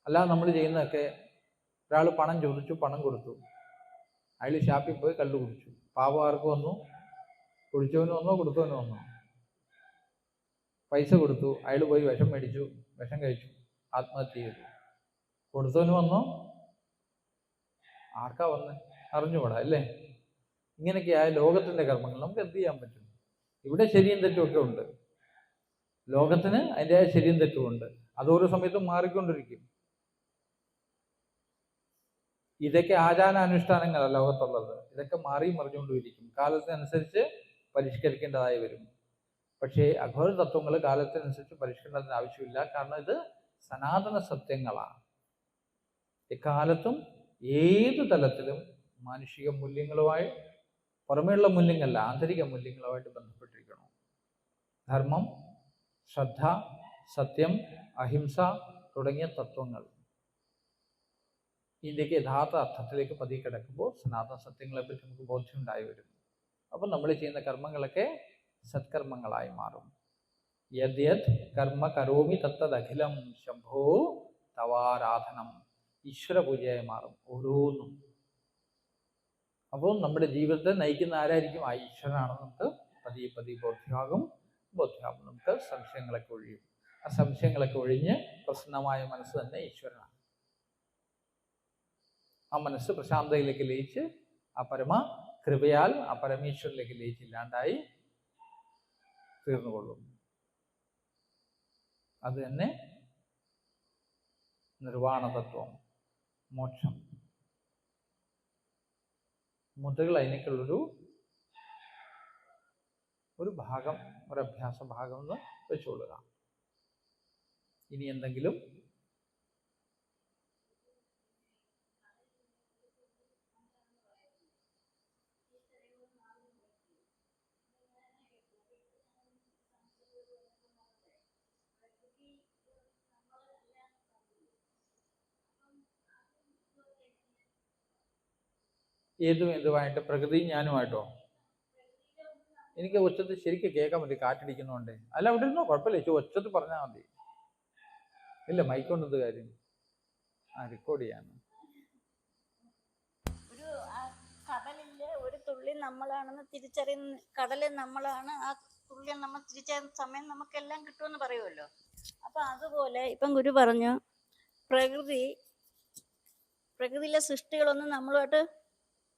അല്ലാതെ നമ്മൾ ചെയ്യുന്നതൊക്കെ, ഒരാൾ പണം ചോദിച്ചു, പണം കൊടുത്തു, അയാൾ ഷാപ്പിൽ പോയി കള്ളു കുടിച്ചു. പാവം ആർക്ക് വന്നു? കുടിച്ചവന് വന്നോ കൊടുത്തവന് വന്നോ? പൈസ കൊടുത്തു, അയാൾ പോയി വിഷം മേടിച്ചു, വിഷം കഴിച്ചു, ആത്മഹത്യ ചെയ്തു. കൊടുത്തവന് വന്നോ? ആർക്കാ വന്ന്? അറിഞ്ഞുകൂടാ, അല്ലേ? ഇങ്ങനെയൊക്കെയായ ലോകത്തിൻ്റെ കർമ്മങ്ങൾ നമുക്ക് എന്ത് ചെയ്യാൻ പറ്റും? ഇവിടെ ശരിയും തെറ്റും ഒക്കെ ഉണ്ട്. ലോകത്തിന് അതിൻ്റെ ശരിയും തെറ്റും ഉണ്ട്. അതോരോ സമയത്തും മാറിക്കൊണ്ടിരിക്കും. ഇതൊക്കെ ആചാരാനുഷ്ഠാനങ്ങളല്ല ലോകത്തുള്ളത്. ഇതൊക്കെ മാറി മറിഞ്ഞുകൊണ്ടിരിക്കും. കാലത്തിനനുസരിച്ച് പരിഷ്കരിക്കേണ്ടതായി വരും. പക്ഷേ അഘോര തത്വങ്ങൾ കാലത്തിനനുസരിച്ച് പരിഷ്കരണത്തിന് ആവശ്യമില്ല. കാരണം ഇത് സനാതന സത്യങ്ങളാണ്. എക്കാലത്തും ഏതു തലത്തിലും മാനുഷിക മൂല്യങ്ങളുമായി, പുറമേയുള്ള മൂല്യങ്ങളല്ല, ആന്തരിക മൂല്യങ്ങളുമായിട്ട് ബന്ധപ്പെട്ടിരിക്കണം. ധർമ്മം, ശ്രദ്ധ, സത്യം, അഹിംസ തുടങ്ങിയ തത്വങ്ങൾ ഇതിൻ്റെയൊക്കെ യഥാർത്ഥ അർത്ഥത്തിലേക്ക് പതിയെ കിടക്കുമ്പോൾ സനാതന സത്യങ്ങളെപ്പറ്റി നമുക്ക് ബോധ്യമുണ്ടായി വരും. അപ്പം നമ്മൾ ചെയ്യുന്ന കർമ്മങ്ങളൊക്കെ സത്കർമ്മങ്ങളായി മാറും. യദ്യത് കർമ്മ കരോമി തത്തദഖിലം ശംഭോ തവാരാധനം. ഈശ്വര പൂജയായി മാറും ഓരോന്നും. അപ്പോൾ നമ്മുടെ ജീവിതത്തെ നയിക്കുന്ന ആരായിരിക്കും? ആ ഈശ്വരനാണെന്ന് നമുക്ക് പതിയെ ബോധ്യമാകും. നമുക്ക് സംശയങ്ങളൊക്കെ ഒഴിയും. ആ സംശയങ്ങളൊക്കെ ഒഴിഞ്ഞ് പ്രസന്നമായ മനസ്സ് തന്നെ ഈശ്വരനാണ്. ആ മനസ്സ് പ്രശാന്തയിലേക്ക് ലയിച്ച് ആ പരമ കൃപയാൽ ആ പരമേശ്വരിലേക്ക് ലയിച്ചില്ലാണ്ടായി തീർന്നുകൊള്ളും. അത് തന്നെ നിർവാണ തത്വം. മോക്ഷം. മുതകൾ അതിനേക്കുള്ളൊരു ഭാഗം, ഒരു അഭ്യാസ ഭാഗം എന്ന് വെച്ചുകൊള്ളുക. ഇനി എന്തെങ്കിലും ഏതുമായിട്ട്? പ്രകൃതി ഞാനുമായിട്ടോ? എനിക്ക് ഉച്ചത്തിൽ ശരിക്കും കേൾക്കാൻ പറ്റി, കാറ്റടിക്കുന്നോണ്ടേ. അല്ല, അവിടെ ഇരുന്നോ, കുഴപ്പമില്ല, ഒച്ചത്തിൽ പറഞ്ഞാൽ മതി. ഇല്ല, മൈക്കൊണ്ടത് കാര്യം റെക്കോർഡ് ചെയ്യാന്ന്. ഒരു കടലില് ഒരു തുള്ളി നമ്മളാണെന്ന് തിരിച്ചറിയുന്ന, കടലിൽ നമ്മളാണ്, ആ തുള്ളി നമ്മൾ തിരിച്ചറിയുന്ന സമയം നമുക്കെല്ലാം കിട്ടുമെന്ന് പറയുമല്ലോ. അപ്പൊ അതുപോലെ ഇപ്പം ഗുരു പറഞ്ഞു, പ്രകൃതിയിലെ സൃഷ്ടികളൊന്നും നമ്മളുമായിട്ട്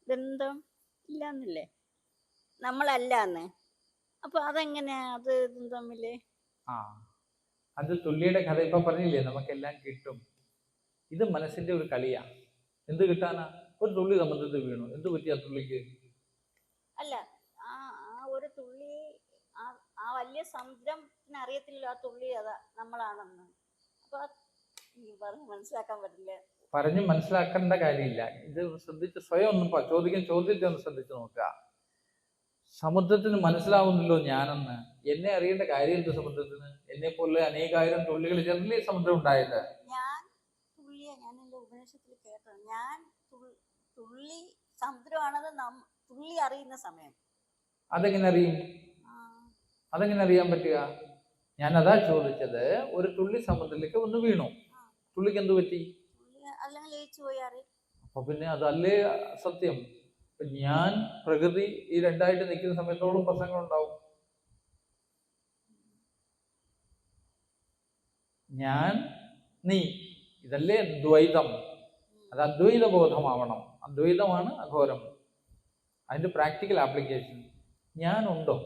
ബന്ധം ഇല്ലാന്നില്ലേ, നമ്മളല്ലാന്ന്. അപ്പൊ അതെങ്ങനെയാ അത് തമ്മില്? അത് തുള്ളിയുടെ കഥ ഇപ്പൊ പറഞ്ഞില്ലേ, നമുക്കെല്ലാം കിട്ടും. ഇത് മനസ്സിന്റെ ഒരു കളിയാ. എന്ത് കിട്ടാനാ? ഒരു തുള്ളി സമുദ്രത്തിൽ വീണു, എന്ത് പറ്റി ആ തുള്ളിക്ക്? അല്ല, ആ ഒരു തുള്ളി, ആ വലിയ സമുദ്രത്തിന് അറിയത്തില്ലല്ലോ ആ തുള്ളി അതാ നമ്മളാണെന്ന്. അപ്പൊ പറഞ്ഞ് മനസ്സിലാക്കാൻ പറ്റില്ല. പറഞ്ഞു മനസ്സിലാക്കേണ്ട കാര്യമില്ല. ഇത് ശ്രദ്ധിച്ച് സ്വയം ഒന്ന് ചോദ്യത്തെ ഒന്ന് ശ്രദ്ധിച്ചു നോക്കുക. സമുദ്രത്തിന് മനസ്സിലാവുന്നില്ലോ ഞാനെന്ന്. എന്നെ അറിയേണ്ട കാര്യം എന്ത് സമുദ്രത്തിന്? എന്നെ പോലെ അനേകായിരം തുള്ളികൾ ചേർന്നില്ലേ സമുദ്രം ഉണ്ടായത്. ഞാൻ എന്റെ ഉപനിഷത്തിൽ കേട്ടത്, ഞാൻ തുള്ളി സമുദ്രമാണെന്ന് തുള്ളി അറിയുന്ന സമയം. അതെങ്ങനെ അറിയും? അതെങ്ങനെ അറിയാൻ പറ്റുക? ഞാൻ അതാ ചോദിച്ചത്. ഒരു തുള്ളി സമുദ്രത്തിലേക്ക് ഒന്ന് വീണു, തുള്ളിക്ക് എന്ത് പറ്റി? അപ്പൊ പിന്നെ അതല്ലേ സത്യം. ഞാൻ പ്രകൃതി ഈ രണ്ടായിട്ട് നിൽക്കുന്ന സമയത്തോളം പ്രശ്നങ്ങളുണ്ടാവും. ഞാൻ നീ, ഇതല്ലേ ദ്വൈതം. അത് അദ്വൈത ബോധമാവണം. അദ്വൈതമാണ് അഘോരം. അതിന്റെ പ്രാക്ടിക്കൽ ആപ്ലിക്കേഷൻ. ഞാനുണ്ടോ?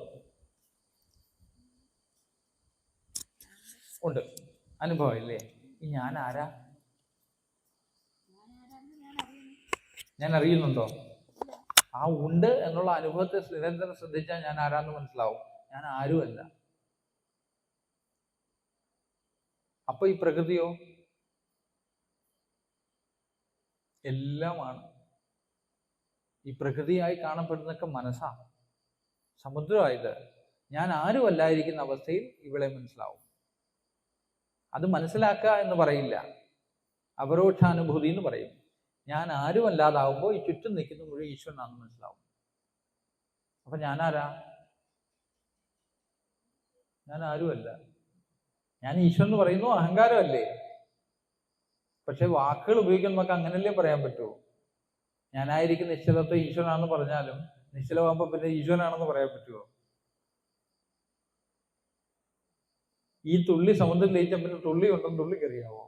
ഉണ്ട്. അനുഭവം ഇല്ലേ? ഞാൻ ആരാ? ഞാൻ അറിയുന്നുണ്ടോ? ആ ഉണ്ട് എന്നുള്ള അനുഭവത്തെ നിരന്തരം ശ്രദ്ധിച്ചാൽ ഞാൻ ആരാന്ന് മനസ്സിലാവും. ഞാൻ ആരുമല്ല. അപ്പൊ ഈ പ്രകൃതിയോ? എല്ലാമാണ്. ഈ പ്രകൃതിയായി കാണപ്പെടുന്നതൊക്കെ മനസ്സാ, സമുദ്രമായത്. ഞാൻ ആരുമല്ലായിരിക്കുന്ന അവസ്ഥയിൽ ഇവളെ മനസ്സിലാവും. അത് മനസ്സിലാക്കുക എന്ന് പറയില്ല, അപരോക്ഷാനുഭൂതി എന്ന് പറയും. ഞാൻ ആരുമല്ലാതാവുമ്പോൾ ഈ ചുറ്റും നിൽക്കുന്ന മുഴുവൻ ഈശ്വരനാണെന്ന് മനസ്സിലാവും. അപ്പൊ ഞാനാരാ? ഞാൻ ആരുമല്ല. ഞാൻ ഈശ്വരൻ എന്ന് പറയുന്നു അഹങ്കാരമല്ലേ? പക്ഷെ വാക്കുകൾ ഉപയോഗിക്കാൻ നമുക്ക് അങ്ങനല്ലേ പറയാൻ പറ്റുമോ? ഞാനായിരിക്കുന്ന നിശ്ചലത്വം ഈശ്വരനാണെന്ന് പറഞ്ഞാലും നിശ്ചലമാകുമ്പോ പിന്നെ ഈശ്വരനാണെന്ന് പറയാൻ പറ്റുമോ? ഈ തുള്ളി സമുദ്രത്തിൽ ലയിച്ച പിന്നെ തുള്ളി ഉണ്ടെന്ന് തുള്ളിക്കറിയാവോ?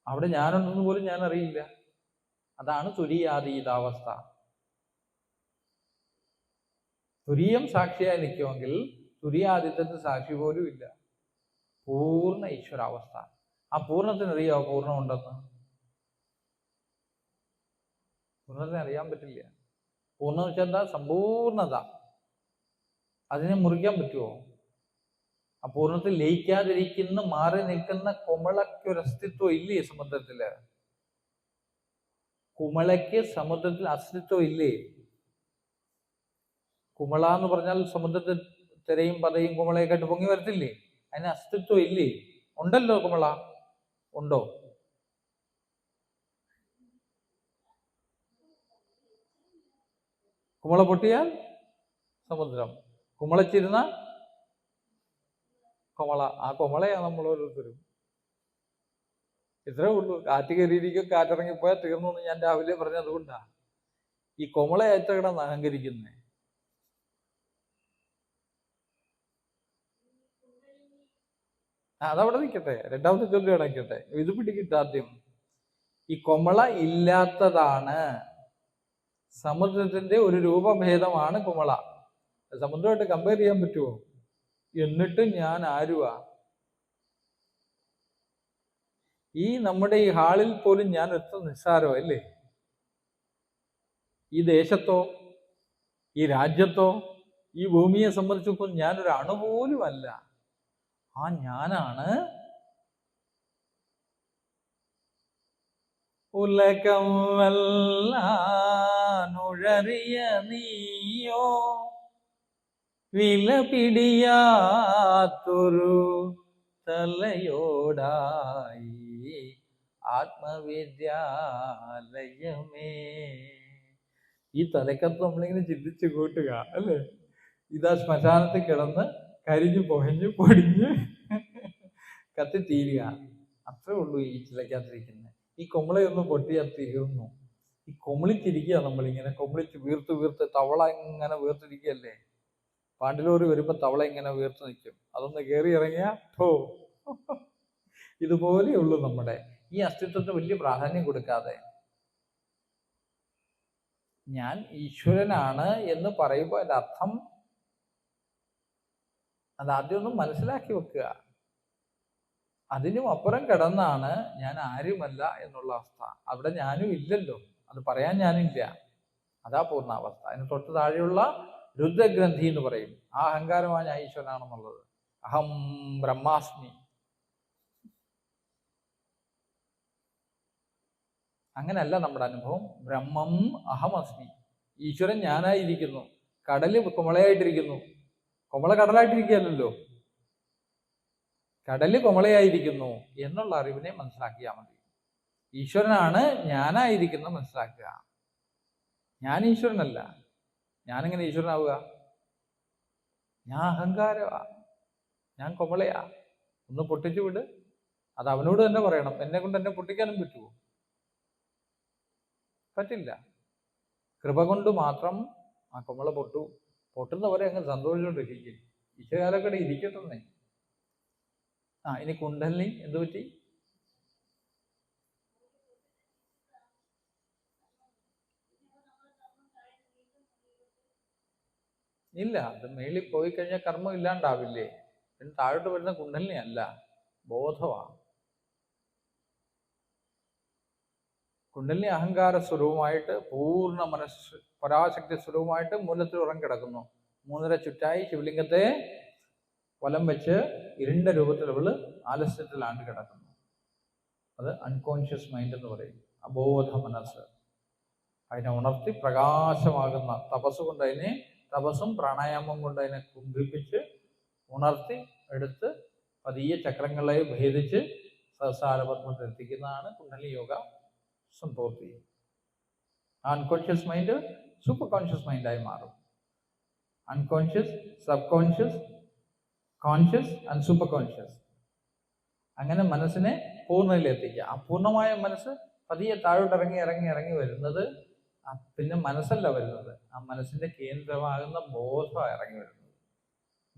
അവിടെ ഞാനുണ്ടെന്ന് പോലും ഞാൻ അറിയില്ല. അതാണ് തുരീയാതീതാവസ്ഥ. തുരീയം സാക്ഷിയായി നിൽക്കുമെങ്കിൽ തുരീയാദിത്യത്തിന് സാക്ഷി പോലും ഇല്ല. പൂർണ്ണ ഈശ്വരാവസ്ഥ. ആ പൂർണ്ണത്തിനറിയാവോ പൂർണ്ണം ഉണ്ടെന്ന്? പൂർണ്ണത്തിന് അറിയാൻ പറ്റില്ല. പൂർണ്ണം വെച്ചാൽ എന്താ? സമ്പൂർണത. അതിനെ മുറിക്കാൻ പറ്റുമോ? ആ പൂർണ്ണത്തിൽ ലയിക്കാതിരിക്കുന്ന മാറി നിൽക്കുന്ന കുമളയ്ക്കൊരസ്തിത്വം ഇല്ലേ സമുദ്രത്തില്? കുമളയ്ക്ക് സമുദ്രത്തിൽ അസ്തിത്വം ഇല്ലേ? കുമള എന്ന് പറഞ്ഞാൽ സമുദ്രത്തിൽ തിരയും പതയും കുമളയൊക്കെ ആയിട്ട് പൊങ്ങി വരത്തില്ലേ? അതിന് അസ്തിത്വം ഇല്ലേ? ഉണ്ടല്ലോ കുമള. ഉണ്ടോ? കുമള പൊട്ടിയാൽ സമുദ്രം, കുമളച്ചിരുന്ന കുമള. ആ കുമളയാ നമ്മൾ ഓരോരുത്തരും. ഇത്രേ ഉള്ളൂ. കാറ്റ് കയറിയിരിക്കും, കാറ്റിറങ്ങിപ്പോയാൽ തീർന്നു എന്ന് ഞാൻ രാവിലെ പറഞ്ഞത് അതുകൊണ്ടാ. ഈ കുമളയായിട്ട് കിടന്ന് അഹങ്കരിക്കുന്നേ. അതവിടെ നിൽക്കട്ടെ, രണ്ടാമത്തെ ചോദ്യം അടയ്ക്കട്ടെ. ഇത് പിടിക്കട്ടെ ആദ്യം. ഈ കുമള ഇല്ലാത്തതാണ്, സമുദ്രത്തിന്റെ ഒരു രൂപഭേദമാണ് കുമള. സമുദ്രമായിട്ട് കമ്പയർ ചെയ്യാൻ പറ്റുമോ? എന്നിട്ട് ഞാൻ ആരുവാ? ഈ നമ്മുടെ ഈ ഹാളിൽ പോലും ഞാൻ എത്ര നിസ്സാരോ അല്ലേ? ഈ ദേശത്തോ ഈ രാജ്യത്തോ ഈ ഭൂമിയെ സംബന്ധിച്ചപ്പോൾ ഞാനൊരു അണുപോലും അല്ല. ആ ഞാനാണ് ഉലകം വല്ലാനുഴറിയ നീയോ വില പിടിയാത്തൊരു തലയോടായി ആത്മവിദ്യാലയമേ. ഈ തലക്കത്ത് നമ്മളിങ്ങനെ ചിന്തിച്ചു കൂട്ടുക അല്ലേ? ഇതാ ശ്മശാനത്തിൽ കിടന്ന് കരിഞ്ഞു പുകഞ്ഞു പൊടിഞ്ഞ് കത്തിത്തീരുക. അത്രേ ഉള്ളൂ ഈ ചിലക്കകത്തിരിക്കുന്നത്. ഈ കൊമളയൊന്ന് പൊട്ടിയാൽ തീർന്നു. ഈ കൊമളിച്ചിരിക്കുക നമ്മളിങ്ങനെ കൊമളിച്ച് വീർത്ത് വീർത്ത് തവള ഇങ്ങനെ വീർത്തിരിക്കുകയല്ലേ. പാണ്ടിലോറി വരുമ്പോൾ തവള ഇങ്ങനെ വീർത്ത് നിൽക്കും. അതൊന്ന് കയറി ഇറങ്ങിയ ഓ ഇതുപോലെയുള്ളൂ നമ്മുടെ ഈ അസ്തിത്വത്തിന് വലിയ പ്രാധാന്യം കൊടുക്കാതെ ഞാൻ ഈശ്വരനാണ് എന്ന് പറയുമ്പോൾ അതിൻ്റെ അർത്ഥം അതാദ്യം ഒന്ന് മനസ്സിലാക്കി വെക്കുക. അതിനും അപ്പുറം കിടന്നാണ് ഞാൻ ആരുമല്ല എന്നുള്ള അവസ്ഥ. അവിടെ ഞാനും ഇല്ലല്ലോ, അത് പറയാൻ ഞാനില്ല. അതാ പൂർണ്ണാവസ്ഥ. അതിന് തൊട്ട് താഴെയുള്ള രുദ്രഗ്രന്ഥി എന്ന് പറയും. ആ അഹങ്കാരമാണ് ഞാൻ ഈശ്വരനാണെന്നുള്ളത്. അഹം ബ്രഹ്മാസ്മി. അങ്ങനല്ല നമ്മുടെ അനുഭവം. ബ്രഹ്മം അഹമസ്മി. ഈശ്വരൻ ഞാനായിരിക്കുന്നു. കടല് കുമളയായിട്ടിരിക്കുന്നു. കുമള കടലായിട്ടിരിക്കുകയല്ലോ, കടല് കുമളയായിരിക്കുന്നു എന്നുള്ള അറിവിനെ മനസ്സിലാക്കിയാൽ മതി. ഈശ്വരനാണ് ഞാനായിരിക്കുന്നത് മനസ്സിലാക്കുക. ഞാൻ ഈശ്വരനല്ല. ഞാനെങ്ങനെ ഈശ്വരനാവുക? ഞാൻ അഹങ്കാരമാ, ഞാൻ കുമളയാ. ഒന്ന് പൊട്ടിച്ചു വിട്. അത് അവനോട് തന്നെ പറയണം. എന്നെ കൊണ്ട് എന്നെ പൊട്ടിക്കാനും പറ്റുമോ? പറ്റില്ല. കൃപ കൊണ്ട് മാത്രം ആ കുമള പൊട്ടുന്നവരെ അങ്ങ് സന്തോഷിച്ചോണ്ടിരിക്കും. ഈശ്വരകാലക്കടെ ഇരിക്കട്ടെ. ഇനി കുണ്ടലിനി എന്ത് പറ്റി? ഇല്ല, അത് മേളിൽ പോയി കഴിഞ്ഞാൽ കർമ്മം ഇല്ലാണ്ടാവില്ലേ? പിന്നെ താഴോട്ട് വരുന്ന കുണ്ടലിനി അല്ല, ബോധമാണ്. കുണ്ടലിനി അഹങ്കാര സ്വരൂപമായിട്ട് പൂർണ്ണ മനസ്സ് പരാശക്തി സ്വരൂപമായിട്ട് മൂലത്തിൽ ഉറങ്ങിക്കിടക്കുന്നു. 3.5 ചുറ്റായി ശിവലിംഗത്തെ വലം വെച്ച് ഇരുണ്ട രൂപത്തിൽ അവള് ആലസ്യത്തിലാണ് കിടക്കുന്നത്. അത് അൺകോൺഷ്യസ് മൈൻഡ് എന്ന് പറയും. അബോധ മനസ്സ്. അതിനെ ഉണർത്തി പ്രകാശമാകുന്ന തപസ്സുകൊണ്ട് തപസ്സും പ്രാണായാമം കൊണ്ട് അതിനെ കുംഭിപ്പിച്ച് ഉണർത്തി എടുത്ത് പതിയെ ചക്രങ്ങളെ ഭേദിച്ച് സഹസ്രാരപത്മത്തിൽ എത്തിക്കുന്നതാണ് കുണ്ടലിനി യോഗ സംഭൂർത്തി. അൺകോൺഷ്യസ് മൈൻഡ് സൂപ്പർ കോൺഷ്യസ് മൈൻഡായി മാറും. Unconscious, subconscious, conscious and super conscious. അങ്ങനെ മനസ്സിനെ പൂർണ്ണതയിലെത്തിക്കുക. ആ പൂർണ്ണമായ മനസ്സ് പതിയെ താഴോട്ട് ഇറങ്ങി വരുന്നത് പിന്നെ മനസ്സല്ല വരുന്നത്, ആ മനസ്സിന്റെ കേന്ദ്രമാകുന്ന ബോധമാണ് ഇറങ്ങി വരുന്നത്.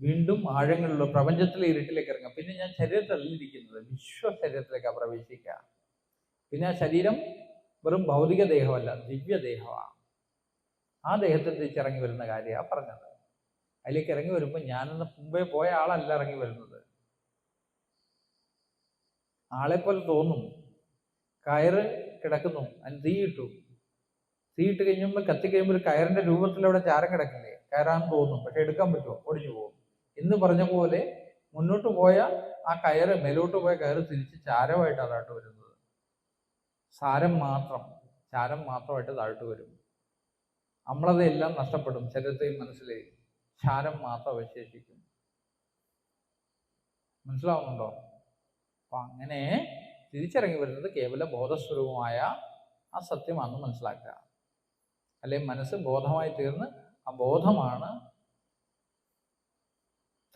വീണ്ടും ആഴങ്ങളിലുള്ള പ്രപഞ്ചത്തിലെ ഇരുട്ടിലേക്ക് ഇറങ്ങുക. പിന്നെ ഞാൻ ശരീരത്തിലല്ല ഇരിക്കുന്നത്, വിശ്വശരീരത്തിലേക്കാണ് പ്രവേശിക്കുക. പിന്നെ ആ ശരീരം വെറും ഭൗതിക ദേഹമല്ല, ദിവ്യദേഹമാണ്. ആ ദേഹത്തിൽ തിരിച്ചിറങ്ങി വരുന്ന കാര്യമാണ് പറഞ്ഞത്. അതിലേക്ക് ഇറങ്ങി വരുമ്പോൾ ഞാനെന്ന് മുമ്പേ പോയ ആളല്ല ഇറങ്ങി വരുന്നത്. ആളെപ്പോലെ തോന്നും. കയറ് കിടക്കുന്നു, അതിന് തീയിട്ട് കഴിയുമ്പോൾ കത്തിക്കഴിയുമ്പോൾ ഒരു കയറിന്റെ രൂപത്തിൽ അവിടെ ചാരം കിടക്കില്ലേ, കയറാന്ന് തോന്നും. പക്ഷെ എടുക്കാൻ പറ്റുമോ? ഒടിഞ്ഞു പോകും. എന്ന് പറഞ്ഞ പോലെ മുന്നോട്ട് പോയ ആ കയറ്, മേലോട്ട് പോയ കയറ് തിരിച്ച് ചാരമായിട്ട് അതായിട്ട് വരുന്നത്. ചാരം മാത്രമായിട്ട് താഴോട്ട് വരും. അമ്ലതയെല്ലാം നഷ്ടപ്പെടും. ശരീരത്തെയും മനസ്സിലെയും ചാരം മാത്രം അവശേഷിക്കും. മനസ്സിലാവുന്നുണ്ടോ? അപ്പൊ അങ്ങനെ തിരിച്ചിറങ്ങി വരുന്നത് കേവല ബോധസ്വരൂപമായ ആ സത്യമാണെന്ന് മനസ്സിലാക്കുക. അല്ലെങ്കിൽ മനസ്സ് ബോധമായി തീർന്ന് ആ ബോധമാണ്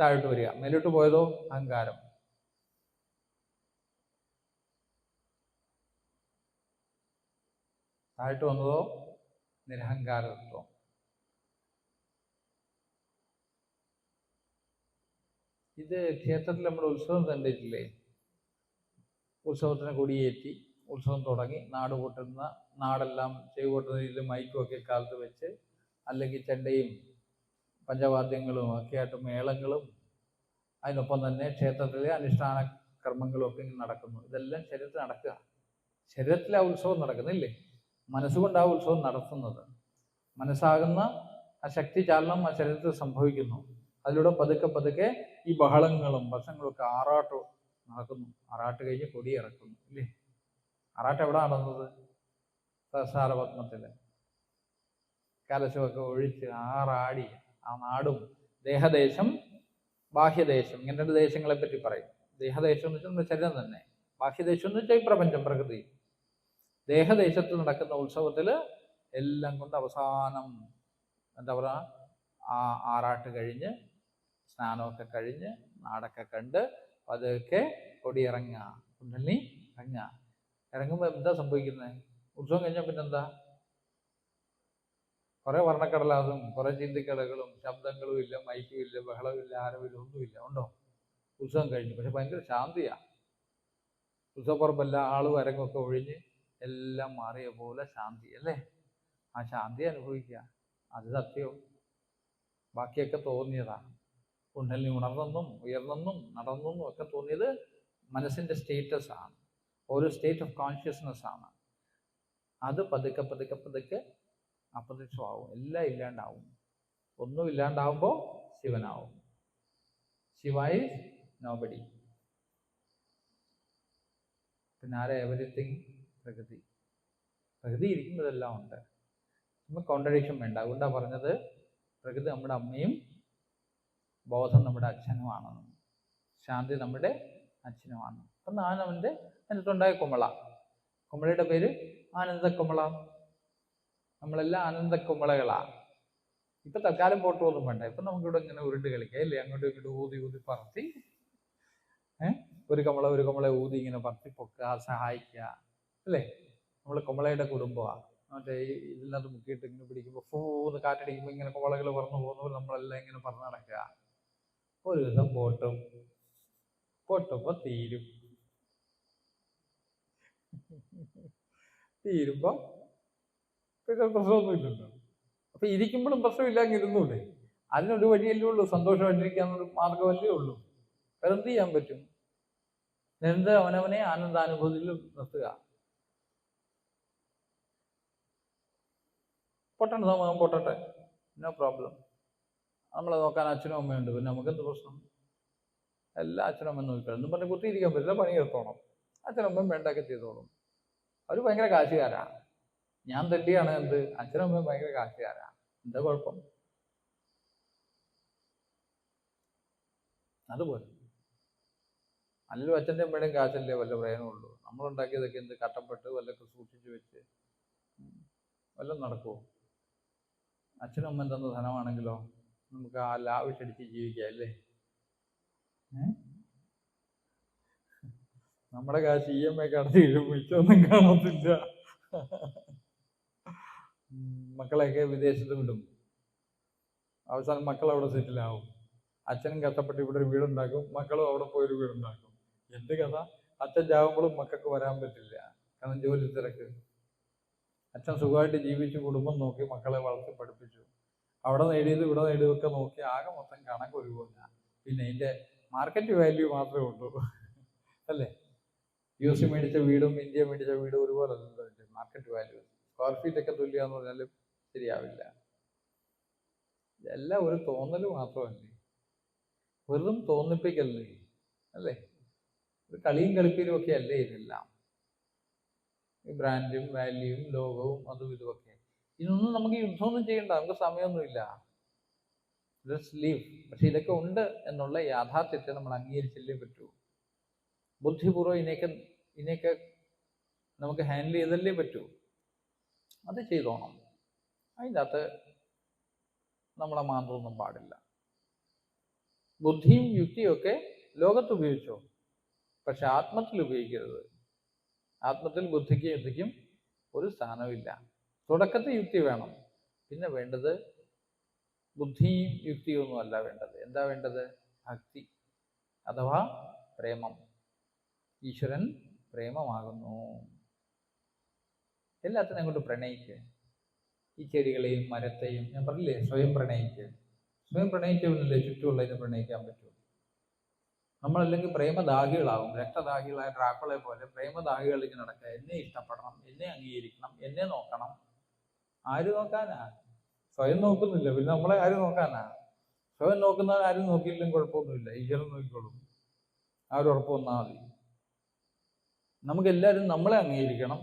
താഴോട്ട് വരിക. മേലോട്ട് പോയതോ അഹങ്കാരം. താഴോട്ട് വന്നതോ നിരഹങ്കാരത്വം. ഇത് ക്ഷേത്രത്തിൽ നമ്മൾ ഉത്സവം കണ്ടിട്ടില്ലേ? ഉത്സവത്തിന് കൊടിയേറ്റി ഉത്സവം തുടങ്ങി, നാട് പൊട്ടുന്ന നാടെല്ലാം ചെയ്കൊട്ടുന്ന രീതിയിൽ മൈക്കും ഒക്കെ കാലത്ത് വെച്ച്, അല്ലെങ്കിൽ ചെണ്ടയും പഞ്ചവാദ്യങ്ങളും ഒക്കെ ആയിട്ട് മേളങ്ങളും, അതിനൊപ്പം തന്നെ ക്ഷേത്രത്തിലെ അനുഷ്ഠാന കർമ്മങ്ങളും ഒക്കെ ഇങ്ങനെ നടക്കുന്നു. ഇതെല്ലാം ശരീരത്തിൽ നടക്കുക. ശരീരത്തിൽ ആ ഉത്സവം നടക്കുന്നില്ലേ? മനസ്സുകൊണ്ട് ആ ഉത്സവം നടത്തുന്നത്. മനസ്സാകുന്ന ആ ശക്തി ചാലനം ആ ശരീരത്തിൽ സംഭവിക്കുന്നു. അതിലൂടെ പതുക്കെ പതുക്കെ ഈ ബഹളങ്ങളും ഭക്ഷണങ്ങളും ഒക്കെ ആറാട്ട് നടക്കുന്നു. ആറാട്ട് കഴിഞ്ഞ് കൊടി ഇറക്കുന്നു ഇല്ലേ? ആറാട്ട് എവിടെ നടന്നത്? സഹസ്രാരപത്മത്തില് കലശമൊക്കെ ഒഴിച്ച് ആറാടി ആ നാടും ദേഹദേശം ബാഹ്യദേശം, ഇങ്ങനെ രണ്ട് ദേശങ്ങളെ പറ്റി പറയും. ദേഹദേശം എന്ന് വെച്ചാൽ നമ്മുടെ ശരീരം തന്നെ, ബാഹ്യദേശം എന്ന് വെച്ചാൽ ഈ പ്രപഞ്ചം, പ്രകൃതി. ദേഹദേശത്ത് നടക്കുന്ന ഉത്സവത്തിൽ എല്ലാം കൊണ്ട് അവസാനം എന്താ പറയുക, ആ ആറാട്ട് കഴിഞ്ഞ് സ്നാനമൊക്കെ കഴിഞ്ഞ് നാടൊക്കെ കണ്ട് അതൊക്കെ കൊടിയിറങ്ങുക, കുണ്ടലിനി ഇറങ്ങുക. ഇറങ്ങുമ്പോൾ എന്താ സംഭവിക്കുന്നത്? ഉത്സവം കഴിഞ്ഞാൽ പിന്നെന്താ? കുറെ വർണ്ണക്കടലാസും കുറെ ചിന്തിക്കടകളും ശബ്ദങ്ങളും ഇല്ല, മൈക്കും ഇല്ല, ബഹളവും ഇല്ല, ആരവില്ല, ഒന്നുമില്ല. ഉണ്ടോ? ഉത്സവം കഴിഞ്ഞു. പക്ഷെ ഭയങ്കര ശാന്തിയാ. ഉത്സവപ്പുറപ്പല്ല ആളും അരങ്ങൊക്കെ ഒഴിഞ്ഞ് എല്ലാം മാറിയ പോലെ ശാന്തി അല്ലേ? ആ ശാന്തി അനുഭവിക്കുക, അത് സത്യവും. ബാക്കിയൊക്കെ തോന്നിയതാണ്. കുണ്ടലിനി ഉണർന്നെന്നും ഉയർന്നെന്നും നടന്നെന്നും ഒക്കെ തോന്നിയത് മനസ്സിന്റെ സ്റ്റേറ്റസ് ആണ്, ഒരു സ്റ്റേറ്റ് ഓഫ് കോൺഷ്യസ്നെസ് ആണ്. അത് പതുക്കെ പതുക്കെ പതുക്കെ അപ്രത്യക്ഷമാവും, എല്ലാം ഇല്ലാണ്ടാവും. ഒന്നും ഇല്ലാണ്ടാവുമ്പോൾ ശിവനാവും. Shiva is nobody. പിന്നെ ആരെ? എവരിത്തിങ് പ്രകൃതി. പ്രകൃതി ഇരിക്കുമ്പോഴെല്ലാം ഉണ്ട്. നമുക്ക് കോൺട്രഡിക്ഷൻ വേണ്ട. അതുകൊണ്ടാണ് പറഞ്ഞത് പ്രകൃതി നമ്മുടെ അമ്മയും ബോധം നമ്മുടെ അച്ഛനുമാണെന്ന്, ശാന്തി നമ്മുടെ അച്ഛനുമാണ്. അപ്പം ഞാൻ അവൻ്റെ അതിനകത്തുണ്ടായ കുമള, കുമളയുടെ പേര് ആനന്ദക്കുമള. നമ്മളെല്ലാം ആനന്ദക്കുമളകളാണ്. ഇപ്പം തൽക്കാലം ഫോട്ടോയൊന്നും വേണ്ട. ഇപ്പം നമുക്കിവിടെ ഇങ്ങനെ ഉരുണ്ട് കളിക്കാം അല്ലേ? അങ്ങോട്ടും ഇങ്ങോട്ടും ഊതി ഊതി പറത്തി ഒരു കമള ഊതി ഇങ്ങനെ പറത്തി പൊക്കുക, സഹായിക്കുക അല്ലേ? നമ്മൾ കുമളയുടെ കുടുംബമാണ്. മറ്റേ ഇതിനകത്ത് മുക്കിയിട്ട് ഇങ്ങനെ പിടിക്കുമ്പോൾ പൂന്ന് കാറ്റടിക്കുമ്പോൾ ഇങ്ങനെ കുമളകൾ പറന്നു പോകുമ്പോൾ നമ്മളെല്ലാം ഇങ്ങനെ പറന്ന് നടക്കുക. ഒരു ദിവസം പൊട്ടുമ്പോൾ തീരുമ്പോൾ പിന്നെ പ്രശ്നമൊന്നുമില്ലല്ലോ. അപ്പൊ ഇരിക്കുമ്പോഴും പ്രശ്നമില്ലാങ്ങി ഇരുന്നൂടെ? അതിനൊരു വഴിയല്ലേ ഉള്ളൂ, സന്തോഷമായിട്ടിരിക്കാന്നൊരു മാർഗമല്ലേ ഉള്ളൂ. വേറെന്ത് ചെയ്യാൻ പറ്റും? നിരന്തരം അവനവനെ ആനന്ദാനുഭൂതിയിൽ നിർത്തുക. പൊട്ടണ സമയം പൊട്ടട്ടെ, നോ പ്രോബ്ലം. നമ്മളെ നോക്കാൻ അച്ഛനും അമ്മയുണ്ട്, പിന്നെ നമുക്കെന്ത് പ്രശ്നം? എല്ലാ അച്ഛനും അമ്മയും നോക്കിക്കണം എന്നും പറഞ്ഞ് കുത്തിയിരിക്കാൻ പറ്റില്ല, പണി എടുത്തോണം. അച്ഛനും അമ്മയും വേണ്ടൊക്കെ ചെയ്തോളും. അവർ ഭയങ്കര കാശുകാരാണ്. ഞാൻ തല്ലിയാണ് എന്ത്? അച്ഛനും അമ്മയും ഭയങ്കര കാശുകാരാണ്. എന്താ കുഴപ്പം? അതുപോലെ നല്ലൊരു അച്ഛൻ്റെ അമ്മയുടെയും കാശല്ലേ വല്ല പ്രയോജനമുള്ളൂ. നമ്മളുണ്ടാക്കിയതൊക്കെ എന്ത് കട്ടപ്പെട്ട് വല്ലൊക്കെ സൂക്ഷിച്ചു വെച്ച് വല്ലതും നടക്കുമോ? അച്ഛനും അമ്മ തന്ന ധനമാണെങ്കിലോ നമുക്ക് ആ ലാവിഷടിച്ച് ജീവിക്കാം അല്ലേ? നമ്മുടെ കാശ് EMI കടത്തി കഴിയുമ്പോൾ മിച്ചമൊന്നും കാണത്തില്ല. മക്കളെയൊക്കെ വിദേശത്ത് വിടും, അവസാനം മക്കൾ അവിടെ സെറ്റിലാവും. അച്ഛനും കഷ്ടപ്പെട്ട് ഇവിടെ ഒരു വീടുണ്ടാക്കും, മക്കളും അവിടെ പോയൊരു വീടുണ്ടാക്കും. എന്ത് കഥ? അച്ഛൻ ചാവുമ്പോഴും മക്കൾക്ക് വരാൻ പറ്റില്ല, കാരണം ജോലി തിരക്ക്. അച്ഛൻ സുഖമായിട്ട് ജീവിച്ച് കുടുംബം നോക്കി മക്കളെ വളർത്തി പഠിപ്പിച്ചു. അവിടെ നേടിയത് ഇവിടെ നേടിയതൊക്കെ നോക്കി ആകെ മൊത്തം കണക്ക് ഒരുപോലെ. പിന്നെ ഇതിൻ്റെ മാർക്കറ്റ് വാല്യൂ മാത്രമേ ഉള്ളൂ അല്ലേ? US മേടിച്ച വീടും ഇന്ത്യ മേടിച്ച വീടും ഒരുപോലെ അല്ലല്ലോ മാർക്കറ്റ് വാല്യൂ. സ്ക്വയർ ഫീറ്റ് ഒക്കെ തുല്യാന്ന് പറഞ്ഞാലും ശരിയാവില്ല. ഇതെല്ലാം ഒരു തോന്നൽ മാത്രമല്ലേ, വെറും തോന്നിപ്പിക്കല്ലേ അല്ലേ? ഒരു കളിയും കളിപ്പീരും ഒക്കെ അല്ലേ ഇതെല്ലാം? ഈ ബ്രാൻഡും വാല്യൂവും ലോകവും അതും ഇതുമൊക്കെ. ഇതൊന്നും നമുക്ക് യുദ്ധമൊന്നും ചെയ്യണ്ട, നമുക്ക് സമയമൊന്നുമില്ല. Just leave. പക്ഷെ ഇതൊക്കെ ഉണ്ട് എന്നുള്ള യാഥാർത്ഥ്യത്തെ നമ്മൾ അംഗീകരിച്ചല്ലേ പറ്റൂ. ബുദ്ധിപൂർവ്വം ഇതിനെയൊക്കെ നമുക്ക് ഹാൻഡിൽ ചെയ്തല്ലേ പറ്റൂ. അത് ചെയ്തോണം. അതിൻ്റെ അകത്ത് നമ്മളെ മാന്ത്രമൊന്നും പാടില്ല. ബുദ്ധിയും യുക്തിയും ഒക്കെ ലോകത്ത് ഉപയോഗിച്ചോ, പക്ഷെ ആത്മത്തിൽ ഉപയോഗിക്കരുത്. ആത്മത്തിൽ ബുദ്ധിക്കും യുക്തിക്കും ഒരു സ്ഥാനമില്ല. തുടക്കത്തിൽ യുക്തി വേണം, പിന്നെ വേണ്ടത് ബുദ്ധിയും യുക്തിയും ഒന്നും അല്ല വേണ്ടത്. എന്താ വേണ്ടത്? ഭക്തി അഥവാ പ്രേമം. ഈശ്വരൻ പ്രേമമാകുന്നു. എല്ലാത്തിനും അങ്ങോട്ട് പ്രണയിക്കുക. ഈ ചെടികളെയും മരത്തെയും ഞാൻ പറഞ്ഞില്ലേ, സ്വയം പ്രണയിക്കുക. സ്വയം പ്രണയിച്ചവനല്ലേ ചുറ്റുമുള്ളതിനെ പ്രണയിക്കാൻ പറ്റും. നമ്മളല്ലെങ്കിൽ പ്രേമദാഹികളാവും. രക്തദാഹികളായ ഡ്രാക്കുളയെ പോലെ പ്രേമദാഹികളിലേക്ക് നടക്കുക. എന്നെ ഇഷ്ടപ്പെടണം, എന്നെ അംഗീകരിക്കണം, എന്നെ നോക്കണം. ആര് നോക്കാനാ? സ്വയം നോക്കുന്നില്ല, പിന്നെ നമ്മളെ ആര് നോക്കാനാ? സ്വയം നോക്കുന്നവർ ആരും നോക്കിയില്ലെങ്കിൽ കുഴപ്പമൊന്നുമില്ല, ഈശ്വരൻ നോക്കിക്കോളും. ആ ഒരു ഉറപ്പ് വന്നാൽ മതി. നമുക്കെല്ലാവരും നമ്മളെ അംഗീകരിക്കണം,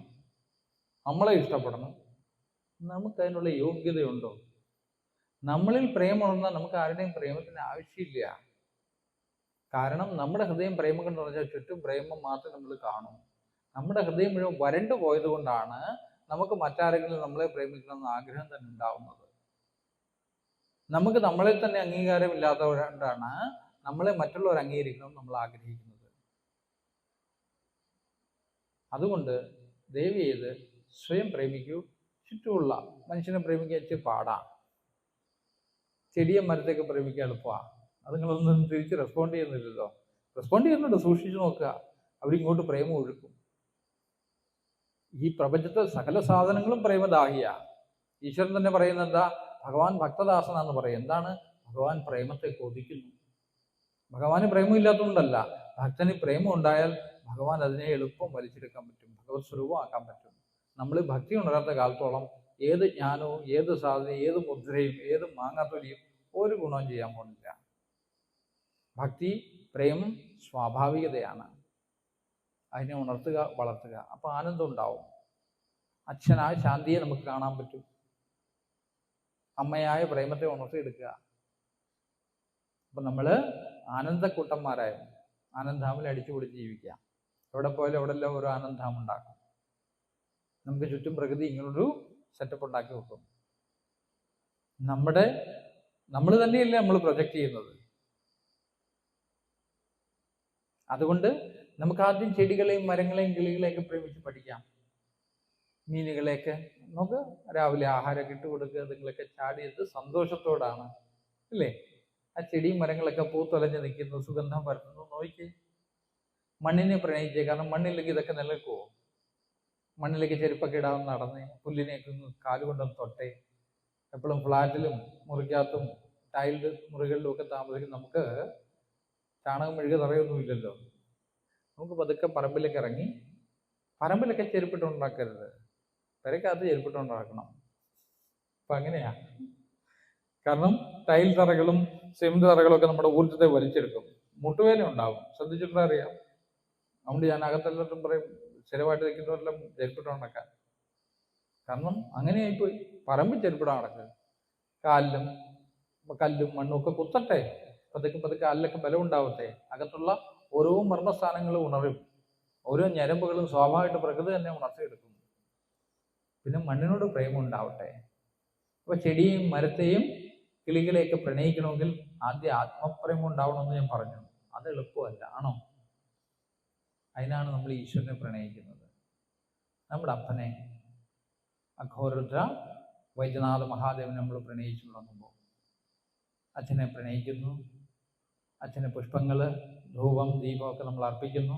നമ്മളെ ഇഷ്ടപ്പെടണം. നമുക്കതിനുള്ള യോഗ്യതയുണ്ടോ? നമ്മളിൽ പ്രേമം ഉണ്ടെന്നാൽ നമുക്ക് ആരുടെയും പ്രേമത്തിന് ആവശ്യമില്ല. കാരണം നമ്മുടെ ഹൃദയം പ്രേമം കൊണ്ട് പറഞ്ഞാൽ ചുറ്റും പ്രേമം മാത്രമേ നമ്മൾ കാണൂ. നമ്മുടെ ഹൃദയം മുഴുവൻ വരണ്ടു പോയത് കൊണ്ടാണ് നമുക്ക് മറ്റാരെങ്കിലും നമ്മളെ പ്രേമിക്കണമെന്ന് ആഗ്രഹം തന്നെ ഉണ്ടാവുന്നത്. നമുക്ക് നമ്മളെ തന്നെ അംഗീകാരമില്ലാത്തതുകൊണ്ടാണ് നമ്മളെ മറ്റുള്ളവർ അംഗീകരിക്കണമെന്ന് നമ്മൾ ആഗ്രഹിക്കുന്നത്. അതുകൊണ്ട് ദയവ് ചെയ്ത് സ്വയം പ്രേമിക്കൂ. ചുറ്റുമുള്ള മനുഷ്യനെ പ്രേമിക്കാൻ ഇച്ചിരി പാടാണ്. ചെടിയെ മരത്തേക്ക് പ്രേമിക്കാൻ എളുപ്പമാണ്. അത് നിങ്ങളൊന്നും തിരിച്ച് റെസ്പോണ്ട് ചെയ്യുന്നില്ലല്ലോ. റെസ്പോണ്ട് ചെയ്യുന്നുണ്ട്, സൂക്ഷിച്ചു നോക്കുക. അവരിങ്ങോട്ട് പ്രേമം ഒഴുക്കും. ഈ പ്രപഞ്ചത്തെ സകല സാധനങ്ങളും പ്രേമദാഹിയാണ്. ഈശ്വരൻ തന്നെ പറയുന്നത് എന്താ? ഭഗവാൻ ഭക്തദാസനാന്ന് പറയും. എന്താണ്? ഭഗവാൻ പ്രേമത്തെ കൊതിക്കുന്നു. ഭഗവാന് പ്രേമമില്ലാത്തതുകൊണ്ടല്ല, ഭക്തന് പ്രേമം ഉണ്ടായാൽ ഭഗവാൻ അതിനെ എളുപ്പം വലിച്ചെടുക്കാൻ പറ്റും, ഭഗവത് സ്വരൂപമാക്കാൻ പറ്റും. നമ്മൾ ഭക്തി ഉണരാത്ത കാലത്തോളം ഏത് ജ്ഞാനവും ഏത് സാധനയും ഏത് മുദ്രയും ഏത് മാങ്ങാത്തൊലിയും ഒരു ഗുണവും ചെയ്യാൻ പോകുന്നില്ല. ഭക്തി പ്രേമം സ്വാഭാവികതയാണ്. അതിനെ ഉണർത്തുക, വളർത്തുക. അപ്പോൾ ആനന്ദം ഉണ്ടാവും. അച്ഛനായ ശാന്തിയെ നമുക്ക് കാണാൻ പറ്റും. അമ്മയായ പ്രേമത്തെ ഉണർത്തിയെടുക്കുക. അപ്പം നമ്മൾ ആനന്ദക്കൂട്ടന്മാരായും ആനന്ദാമിൽ അടിച്ചുപൊളിച്ച് ജീവിക്കുക. എവിടെ പോയാലും എവിടെല്ലാം ഓരോ ആനന്ദാം ഉണ്ടാക്കും. നമുക്ക് ചുറ്റും പ്രകൃതി ഇങ്ങനൊരു സെറ്റപ്പ് ഉണ്ടാക്കി വെക്കും. നമ്മൾ തന്നെയല്ലേ നമ്മൾ പ്രൊജക്റ്റ് ചെയ്യുന്നത്. അതുകൊണ്ട് നമുക്ക് ആദ്യം ചെടികളെയും മരങ്ങളെയും കിളികളെയൊക്കെ പ്രേമിച്ച് പഠിക്കാം. മീനുകളെയൊക്കെ നമുക്ക് രാവിലെ ആഹാരമൊക്കെ ഇട്ട് കൊടുക്കുക. അതുങ്ങളൊക്കെ ചാടിയത് സന്തോഷത്തോടാണ്, അല്ലേ? ആ ചെടിയും മരങ്ങളൊക്കെ പൂത്തൊലഞ്ഞ് നിൽക്കുന്നു, സുഗന്ധം പരത്തുന്നു. നോക്കി മണ്ണിനെ പ്രണയിച്ചേ. കാരണം മണ്ണിലേക്ക് ഇതൊക്കെ നിലനിൽക്കുമോ? മണ്ണിലേക്ക് ചെരുപ്പൊക്കെ ഇടാൻ നടന്ന് പുല്ലിനെയൊക്കെ കാലുകൊണ്ടൊന്ന് തൊട്ടേ. എപ്പോഴും ഫ്ലാറ്റിലും മുറിക്കകത്തും ടൈൽഡ് മുറികളിലും ഒക്കെ താമസിക്കും. നമുക്ക് ചാണകം മെഴുക തറയൊന്നുമില്ലല്ലോ. നമുക്ക് പതുക്കെ പറമ്പിലേക്ക് ഇറങ്ങി, പറമ്പിലൊക്കെ ചെരുപ്പിട്ടുണ്ടാക്കരുത്, പെരക്കകത്ത് ചെരുപ്പിട്ടുണ്ടാക്കണം. അപ്പം അങ്ങനെയാ. കാരണം ടൈൽ തറകളും സിമെന്റ് തറകളും ഒക്കെ നമ്മുടെ ഊർജ്ജത്തെ വലിച്ചെടുക്കും, മുട്ടുവേദന ഉണ്ടാവും. ശ്രദ്ധിച്ചിട്ടുണ്ടോ? അറിയാം. അതുകൊണ്ട് ഞാൻ അകത്തെല്ലാം പറയും, സ്ഥിരമായിട്ട് നിൽക്കുന്നവരെല്ലാം ചെരുപ്പിട്ട് നടക്കാൻ. കാരണം അങ്ങനെയായിപ്പോയി. പറമ്പിൽ ചെരുപ്പിടാൻ നടക്കുക. കാലിലും കല്ലും മണ്ണും ഒക്കെ കുത്തട്ടെ, പതുക്കെ കാലിലൊക്കെ ബലം ഉണ്ടാവട്ടെ. അകത്തുള്ള ഓരോ മർമ്മസ്ഥാനങ്ങളും ഉണരും. ഓരോ ഞരമ്പുകളും സ്വാഭാവികമായിട്ട് പ്രകൃതി തന്നെ ഉണർത്തിയെടുക്കും. പിന്നെ മണ്ണിനോട് പ്രേമം ഉണ്ടാവട്ടെ. അപ്പോൾ ചെടിയെയും മരത്തെയും കിളികളെയൊക്കെ പ്രണയിക്കണമെങ്കിൽ ആദ്യം ആത്മപ്രേമം ഉണ്ടാവണമെന്ന് ഞാൻ പറഞ്ഞു. അത് എളുപ്പമല്ല, ആണോ? അതിനാണ് നമ്മൾ ഈശ്വരനെ പ്രണയിക്കുന്നത്. നമ്മുടെ അപ്പനെ അഘോരരുദ്ര വൈദ്യനാഥ മഹാദേവനെ നമ്മൾ പ്രണയിച്ചു തുടങ്ങുമ്പോൾ അച്ഛനെ പ്രണയിക്കുന്നു. അച്ഛനെ പുഷ്പങ്ങൾ, ധൂപം, ദീപമൊക്കെ നമ്മൾ അർപ്പിക്കുന്നു.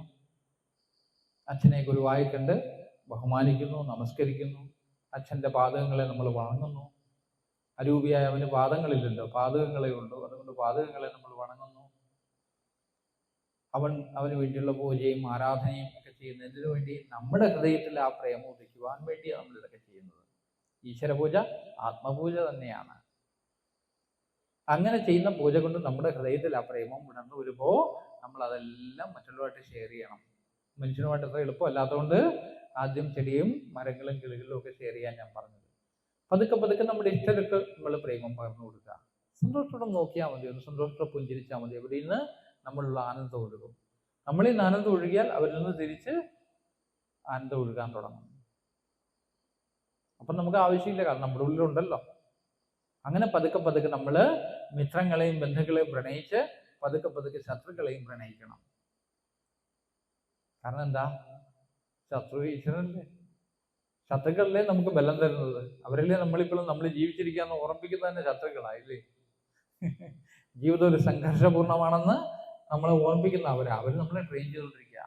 അച്ഛനെ ഗുരുവായി കണ്ട് ബഹുമാനിക്കുന്നു, നമസ്കരിക്കുന്നു. അച്ഛൻ്റെ പാദങ്ങളെ നമ്മൾ വണങ്ങുന്നു. അരൂപിയായ അവന് പാദങ്ങളില്ലല്ലോ, പാദകങ്ങളെ ഉള്ളൂ. അതുകൊണ്ട് പാദകങ്ങളെ നമ്മൾ വണങ്ങുന്നു. അവന് വേണ്ടിയുള്ള പൂജയും ആരാധനയും ഒക്കെ ചെയ്യുന്നതിന് വേണ്ടി നമ്മുടെ ഹൃദയത്തിൽ ആ പ്രേമം ഉദിക്കുവാൻ വേണ്ടിയാണ് നമ്മൾ ഇതൊക്കെ ചെയ്യുന്നത്. ഈശ്വരപൂജ ആത്മപൂജ തന്നെയാണ്. അങ്ങനെ ചെയ്യുന്ന പൂജ കൊണ്ട് നമ്മുടെ ഹൃദയത്തിൽ ആ പ്രേമം ഉണർന്നു വരുമ്പോൾ നമ്മൾ അതെല്ലാം മറ്റുള്ളവരായിട്ട് ഷെയർ ചെയ്യണം. മനുഷ്യനുമായിട്ട് അത്ര എളുപ്പമല്ലാത്തതുകൊണ്ട് ആദ്യം ചെടിയും മരങ്ങളും കിളികളും ഒക്കെ ഷെയർ ചെയ്യാൻ ഞാൻ പറഞ്ഞത്. പതുക്കെ നമ്മുടെ ഇഷ്ടർക്ക് നമ്മൾ പ്രേമം പകർന്നു കൊടുക്കുക. സന്തോഷത്തോടെ നോക്കിയാൽ മതി, ഒന്ന് സന്തോഷത്തോടെ പുഞ്ചിരിച്ചാൽ മതി. അവിടെ നിന്ന് നമ്മളുള്ള ആനന്ദം ഒഴുകും. നമ്മളിൽ നിന്ന് ആനന്ദം ഒഴുകിയാൽ അവരിൽ നിന്ന് തിരിച്ച് ആനന്ദം ഒഴുകാൻ തുടങ്ങും. അപ്പം നമുക്ക് ആവശ്യമില്ല, കാരണം നമ്മുടെ ഉള്ളിലുണ്ടല്ലോ. അങ്ങനെ പതുക്കെ നമ്മൾ മിത്രങ്ങളെയും ബന്ധുക്കളെയും പ്രണയിച്ച് പതുക്കെ ശത്രുക്കളെയും പ്രണയിക്കണം. കാരണം എന്താ? ശത്രു ഈശ്വരനല്ലേ. ശത്രുക്കളല്ലേ നമുക്ക് ബലം തരുന്നത്. അവരല്ലേ നമ്മളിപ്പോഴും നമ്മൾ ജീവിച്ചിരിക്കാന്ന് ഓർമ്മിപ്പിക്കുന്നത് തന്നെ ശത്രുക്കളായില്ലേ. ജീവിതം ഒരു സംഘർഷപൂർണ്ണമാണെന്ന് നമ്മളെ ഓർമ്മിപ്പിക്കുന്ന അവർ നമ്മളെ ട്രെയിൻ ചെയ്തുകൊണ്ടിരിക്കുക.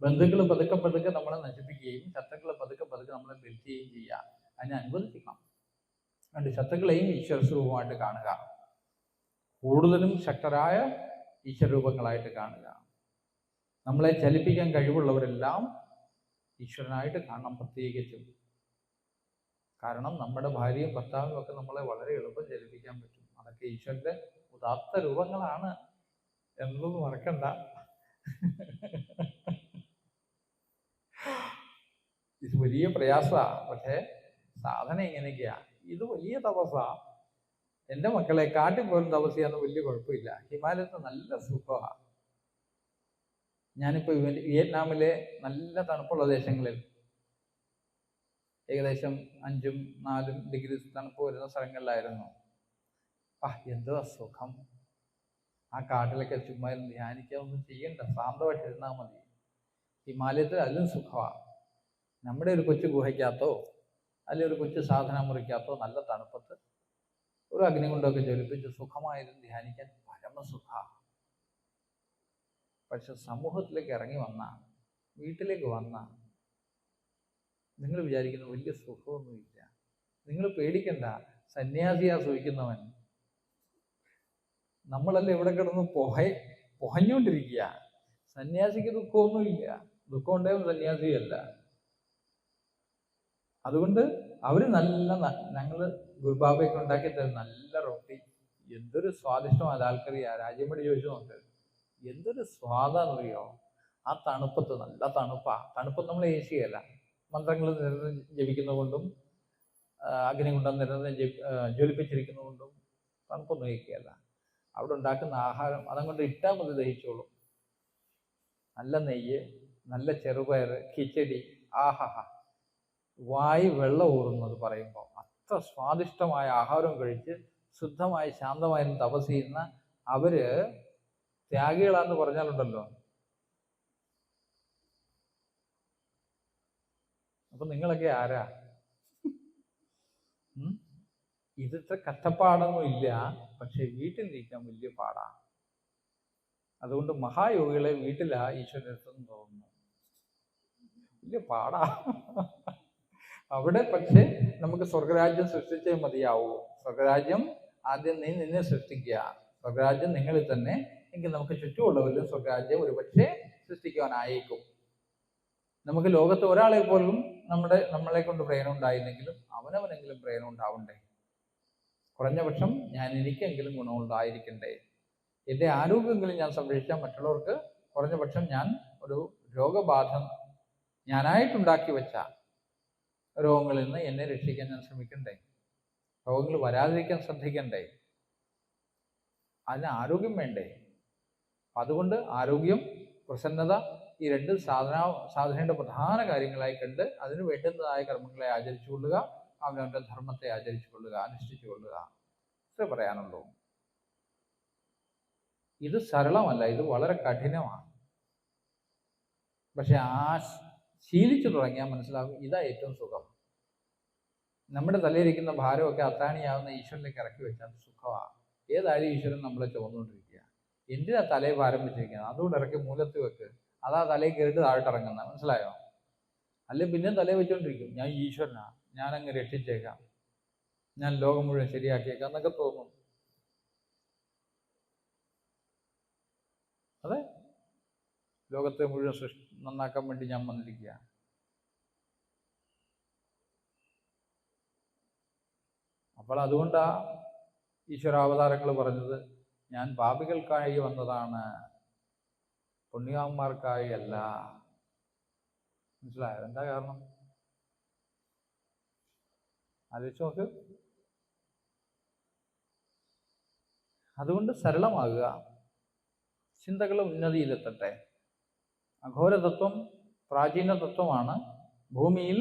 ബന്ധുക്കൾ പതുക്കെ നമ്മളെ നശിപ്പിക്കുകയും ശത്രുക്കൾ പതുക്കെ നമ്മളെ ബിൽഡ് ചെയ്യുകയും ചെയ്യുക. അതിനെ അനുവദിക്കണം. അതുകൊണ്ട് ശത്രുക്കളെയും ഈശ്വര സ്വരൂപമായിട്ട് കാണുക. കൂടുതലും ശക്തരായ ഈശ്വരൂപങ്ങളായിട്ട് കാണുക. നമ്മളെ ചലിപ്പിക്കാൻ കഴിവുള്ളവരെല്ലാം ഈശ്വരനായിട്ട് കാണണം. പ്രത്യേകിച്ചും കാരണം നമ്മുടെ ഭാര്യയും ഭർത്താവും ഒക്കെ നമ്മളെ വളരെ എളുപ്പം ചലിപ്പിക്കാൻ പറ്റും. അതൊക്കെ ഈശ്വരന്റെ ഉദാത്ത രൂപങ്ങളാണ് എന്നൊന്നും മറക്കണ്ട. ഇത് വലിയ പ്രയാസമാണ്, പക്ഷേ സാധന ഇങ്ങനെയൊക്കെയാ. ഇത് വലിയ തപസ്സാ. എൻ്റെ മക്കളെ കാട്ടിൽ പോലും തപസ് ചെയ്യാൻ വലിയ കുഴപ്പമില്ല. ഹിമാലയത്തിൽ നല്ല സുഖമാണ്. ഞാനിപ്പോൾ വിയറ്റ്നാമിലെ നല്ല തണുപ്പുള്ള ദേശങ്ങളിൽ ഏകദേശം 5-4 ഡിഗ്രി തണുപ്പ് വരുന്ന സ്ഥലങ്ങളിലായിരുന്നു. എന്തോ സുഖം. ആ കാട്ടിലൊക്കെ ചുമ്മാ ധ്യാനിക്കുക, ഒന്നും ചെയ്യണ്ട, ശാന്തമായിട്ട് ഇരുന്നാൽ മതി. ഹിമാലയത്തിൽ അതിലും സുഖമാണ്. നമ്മുടെ ഒരു കൊച്ചു ഗുഹയ്ക്കകത്തോ അല്ലെങ്കിൽ ഒരു കൊച്ചു സാധന മുറിക്കകത്തോ നല്ല തണുപ്പത്ത് ഒരു അഗ്നികുണ്ടമൊക്കെ ജ്വലിപ്പിച്ച് സുഖമായിരുന്നു ധ്യാനിക്കാൻ പരമസുഖമാണ്. പക്ഷെ സമൂഹത്തിലേക്ക് ഇറങ്ങി വന്ന, വീട്ടിലേക്ക് വന്ന നിങ്ങൾ വിചാരിക്കുന്ന വലിയ സുഖമൊന്നുമില്ല. നിങ്ങൾ പേടിക്കണ്ട. സന്യാസിയാ സുഖിക്കുന്നവൻ. നമ്മളല്ല ഇവിടെ കിടന്ന് പുകഞ്ഞുകൊണ്ടിരിക്കുക. സന്യാസിക്ക് ദുഃഖമൊന്നുമില്ല. ദുഃഖം ഉണ്ടാവും സന്യാസിയല്ല. അതുകൊണ്ട് അവര് ഞങ്ങൾ ഗുരുബാബയൊക്കെ ഉണ്ടാക്കി തരും നല്ല റൊട്ടി. എന്തൊരു സ്വാദിഷ്ടമാണ്. ആൾക്കറിയാ. രാജ്യമടി ചോദിച്ചു നോക്ക്, എന്തൊരു സ്വാദാന്നറിയോ. ആ തണുപ്പത്ത്, നല്ല തണുപ്പാ. തണുപ്പ് നമ്മൾ ഏശിയല്ല. മന്ത്രങ്ങൾ നിരന്തരം ജപിക്കുന്നതുകൊണ്ടും അഗ്നികുണ്ടം നിരന്തരം ജ്വലിപ്പിച്ചിരിക്കുന്നതുകൊണ്ടും തണുപ്പൊന്നും ഏൽക്കുകയല്ല. അവിടെ ഉണ്ടാക്കുന്ന ആഹാരം അതങ്ങോട്ട് ഇട്ടാൽ മതി, ദഹിച്ചോളും. നല്ല നെയ്യ്, നല്ല ചെറുപയർ, കിച്ചടി, ആഹാ, വായി വെള്ളം ഊറുന്നത് പറയുമ്പോൾ. അത്ര സ്വാദിഷ്ടമായ ആഹാരം കഴിച്ച് ശുദ്ധമായി ശാന്തമായി തപസ് ചെയ്യുന്ന അവര് ത്യാഗികളാന്ന് പറഞ്ഞാലുണ്ടല്ലോ. അപ്പൊ നിങ്ങളൊക്കെ ആരാ? ഇതിത്ര കഷ്ടപ്പാടൊന്നും ഇല്ല, പക്ഷെ വീട്ടിലിരിക്കാൻ വലിയ പാടാണ്. അതുകൊണ്ട് മഹായോഗികളെ വീട്ടിലാ ഈശ്വരത്വം തോന്നുന്നു. വലിയ പാടാ. അവിടെ പക്ഷെ നമുക്ക് സ്വർഗരാജ്യം സൃഷ്ടിച്ചേ മതിയാവൂ. സ്വർഗരാജ്യം ആദ്യം നിന്നെ സൃഷ്ടിക്കുക. സ്വർഗരാജ്യം നിങ്ങളിൽ തന്നെ. എങ്കിൽ നമുക്ക് ചുറ്റുമുള്ളവരിലും സ്വർഗരാജ്യം ഒരുപക്ഷെ സൃഷ്ടിക്കുവാനായേക്കും. നമുക്ക് ലോകത്ത് ഒരാളെ പോലും നമ്മളെ കൊണ്ട് പ്രേരണം ഉണ്ടായില്ലെങ്കിലും അവനവനെങ്കിലും പ്രേരണം ഉണ്ടാവണ്ടേ. കുറഞ്ഞ പക്ഷം എനിക്കെങ്കിലും ഗുണമുണ്ടായിരിക്കണ്ടേ. എൻ്റെ ആരോഗ്യമെങ്കിലും ഞാൻ സംരക്ഷിക്കാൻ മറ്റുള്ളവർക്ക് കുറഞ്ഞ പക്ഷം ഞാൻ ഒരു രോഗബാധ ഞാനായിട്ടുണ്ടാക്കി വെച്ച രോഗങ്ങളിൽ നിന്ന് എന്നെ രക്ഷിക്കാൻ ഞാൻ ശ്രമിക്കണ്ടേ. രോഗങ്ങൾ വരാതിരിക്കാൻ ശ്രദ്ധിക്കണ്ടേ. അതിന് ആരോഗ്യം വേണ്ടേ. അതുകൊണ്ട് ആരോഗ്യം, പ്രസന്നത, ഈ രണ്ട് സാധനയുടെ പ്രധാന കാര്യങ്ങളായി കണ്ട് അതിന് വേണ്ടുന്നതായ കർമ്മങ്ങളെ ആചരിച്ചു കൊള്ളുക, അവനവൻ്റെ ധർമ്മത്തെ ആചരിച്ചു കൊള്ളുക, അനുഷ്ഠിച്ചു കൊള്ളുക. ഇത്രേ പറയാനുള്ളൂ. ഇത് സരളമല്ല, ഇത് വളരെ കഠിനമാണ്. പക്ഷെ ശീലിച്ചു തുടങ്ങിയാൽ മനസ്സിലാകും ഇതാ ഏറ്റവും സുഖം. നമ്മുടെ തലയിരിക്കുന്ന ഭാരമൊക്കെ അത്താണിയാവുന്ന ഈശ്വരനിലേക്ക് ഇറക്കി വെച്ചാൽ സുഖമാണ്. ഏതായാലും ഈശ്വരൻ നമ്മളെ ചുമന്നുകൊണ്ടിരിക്കുക. എന്തിനാ തലയെ ഭാരം വെച്ചിരിക്കുന്നത്? അതുകൊണ്ട് ഇറക്കി മൂലത്ത് വെക്ക്. അതാ തലയിൽ കയറിയിട്ട് താഴോട്ടിറങ്ങുന്നത്. മനസ്സിലായോ? അല്ലെ പിന്നെയും തലയെ വെച്ചോണ്ടിരിക്കും. ഞാൻ ഈശ്വരനാ, ഞാനങ്ങ് രക്ഷിച്ചേക്കാം, ഞാൻ ലോകം മുഴുവൻ ശരിയാക്കിയേക്കാം എന്നൊക്കെ തോന്നും. അതെ, ലോകത്തെ മുഴുവൻ നന്നാക്കാൻ വേണ്ടി ഞാൻ വന്നിരിക്കുക. അപ്പോൾ അതുകൊണ്ടാ ഈശ്വരാവതാരങ്ങൾ പറഞ്ഞത്, ഞാൻ പാപികൾക്കായി വന്നതാണ്, പുണ്യാന്മാർക്കായി അല്ല. മനസ്സിലായോ? എന്താ കാരണം? ആലോചിച്ച് നോക്ക്. അതുകൊണ്ട് സരളമാകുക, ചിന്തകൾ ഉന്നതിയിലെത്തട്ടെ. അഘോരതത്വം പ്രാചീന തത്വമാണ്. ഭൂമിയിൽ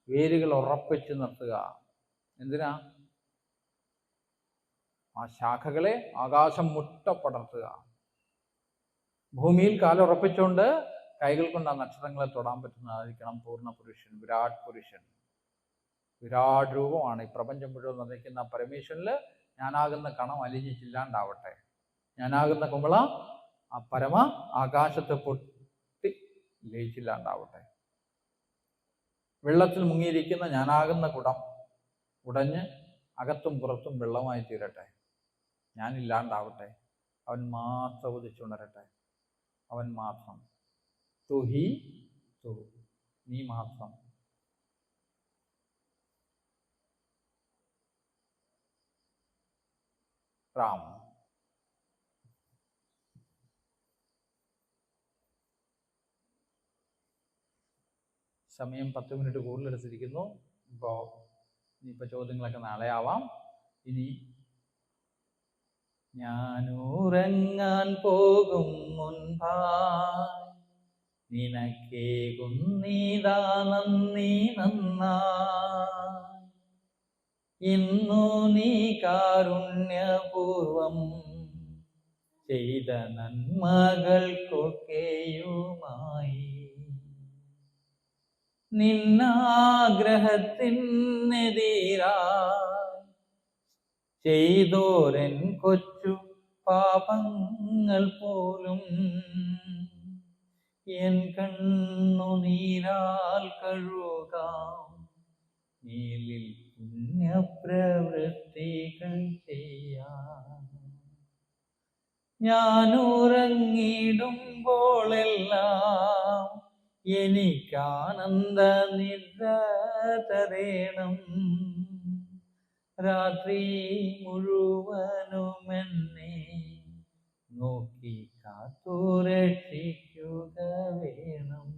വേരുകൾ ഉറപ്പിച്ച് നിർത്തുക. എന്തിനാ? ആ ശാഖകളെ ആകാശം മുട്ടപ്പടർത്തുക. ഭൂമിയിൽ കാലുറപ്പിച്ചുകൊണ്ട് കൈകൾ കൊണ്ട് ആ നക്ഷത്രങ്ങളെ തൊടാൻ പറ്റുന്നതായിരിക്കണം പൂർണ്ണ പുരുഷൻ, വിരാട് പുരുഷൻ. വിരാട് രൂപമാണ് ഈ പ്രപഞ്ചം മുഴുവൻ നിർമ്മിക്കുന്ന പരമേശ്വരനിൽ ഞാനാകുന്ന കണം അലിഞ്ഞില്ലാണ്ടാവട്ടെ. ഞാനാകുന്ന കുമ്പള ആ പരമ ആകാശത്തെ പൊട്ടി ലയിച്ചില്ലാണ്ടാവട്ടെ. വെള്ളത്തിൽ മുങ്ങിയിരിക്കുന്ന ഞാനാകുന്ന കുടം ഉടഞ്ഞ് അകത്തും പുറത്തും വെള്ളമായി തീരട്ടെ. ഞാനില്ലാണ്ടാവട്ടെ. അവൻ മാത്രം ഉദിച്ചുണരട്ടെ. അവൻ മാത്രം. തുഹി തു, നീ മാത്രം. റാം. സമയം 10 മിനിറ്റ് കൂടുതലെടുത്തിരിക്കുന്നു. ഇനിയിപ്പോൾ ചോദ്യങ്ങളൊക്കെ നാളെ ആവാം. ഇനി ഞാനുറങ്ങാൻ പോകും മുൻപായി നിനക്കേകുന്നീതാ നന്ദി നന്നായി. ഇന്നു നീ കാരുണ്യപൂർവം ചെയ്ത നന്മകൾക്കൊക്കെയുമായി നിന്നാഗ്രഹത്തിനെതിരായി ചെയ്തോരൻ കൊച്ചു പാപങ്ങൾ പോലും എൻ കണ്ണുനീരാൽ കഴുകാം. മേലിൽ പുണ്യപ്രവൃത്തികൾ ചെയ്യാം. ഞാനുറങ്ങിടുമ്പോഴെല്ലാം എനിക്കാനന്ദ നിദ്ര തരേണം. രാത്രി മുഴുവനുമെന്നെ നോക്കി കാത്തു രക്ഷിക്കുക വേണം.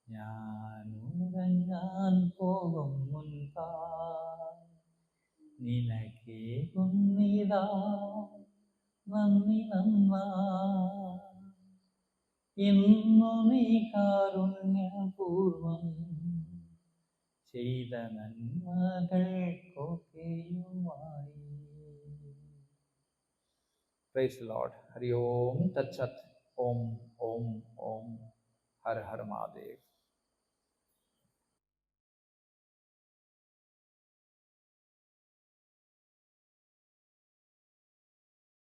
ഞാനുറങ്ങാൻ പോകും മുൻപായി നിനക്കേകുന്നിതാ നന്ദി നന്നായി. ഇന്നു നീ കാരുണ്യപൂർവം ചെയ്ത നന്മകൾക്കൊക്കെയുമായി. Praise the lord. Hari Om തത്സത്. ഓം ഓം ഓം. ഹര ഹര മഹാദേവ്.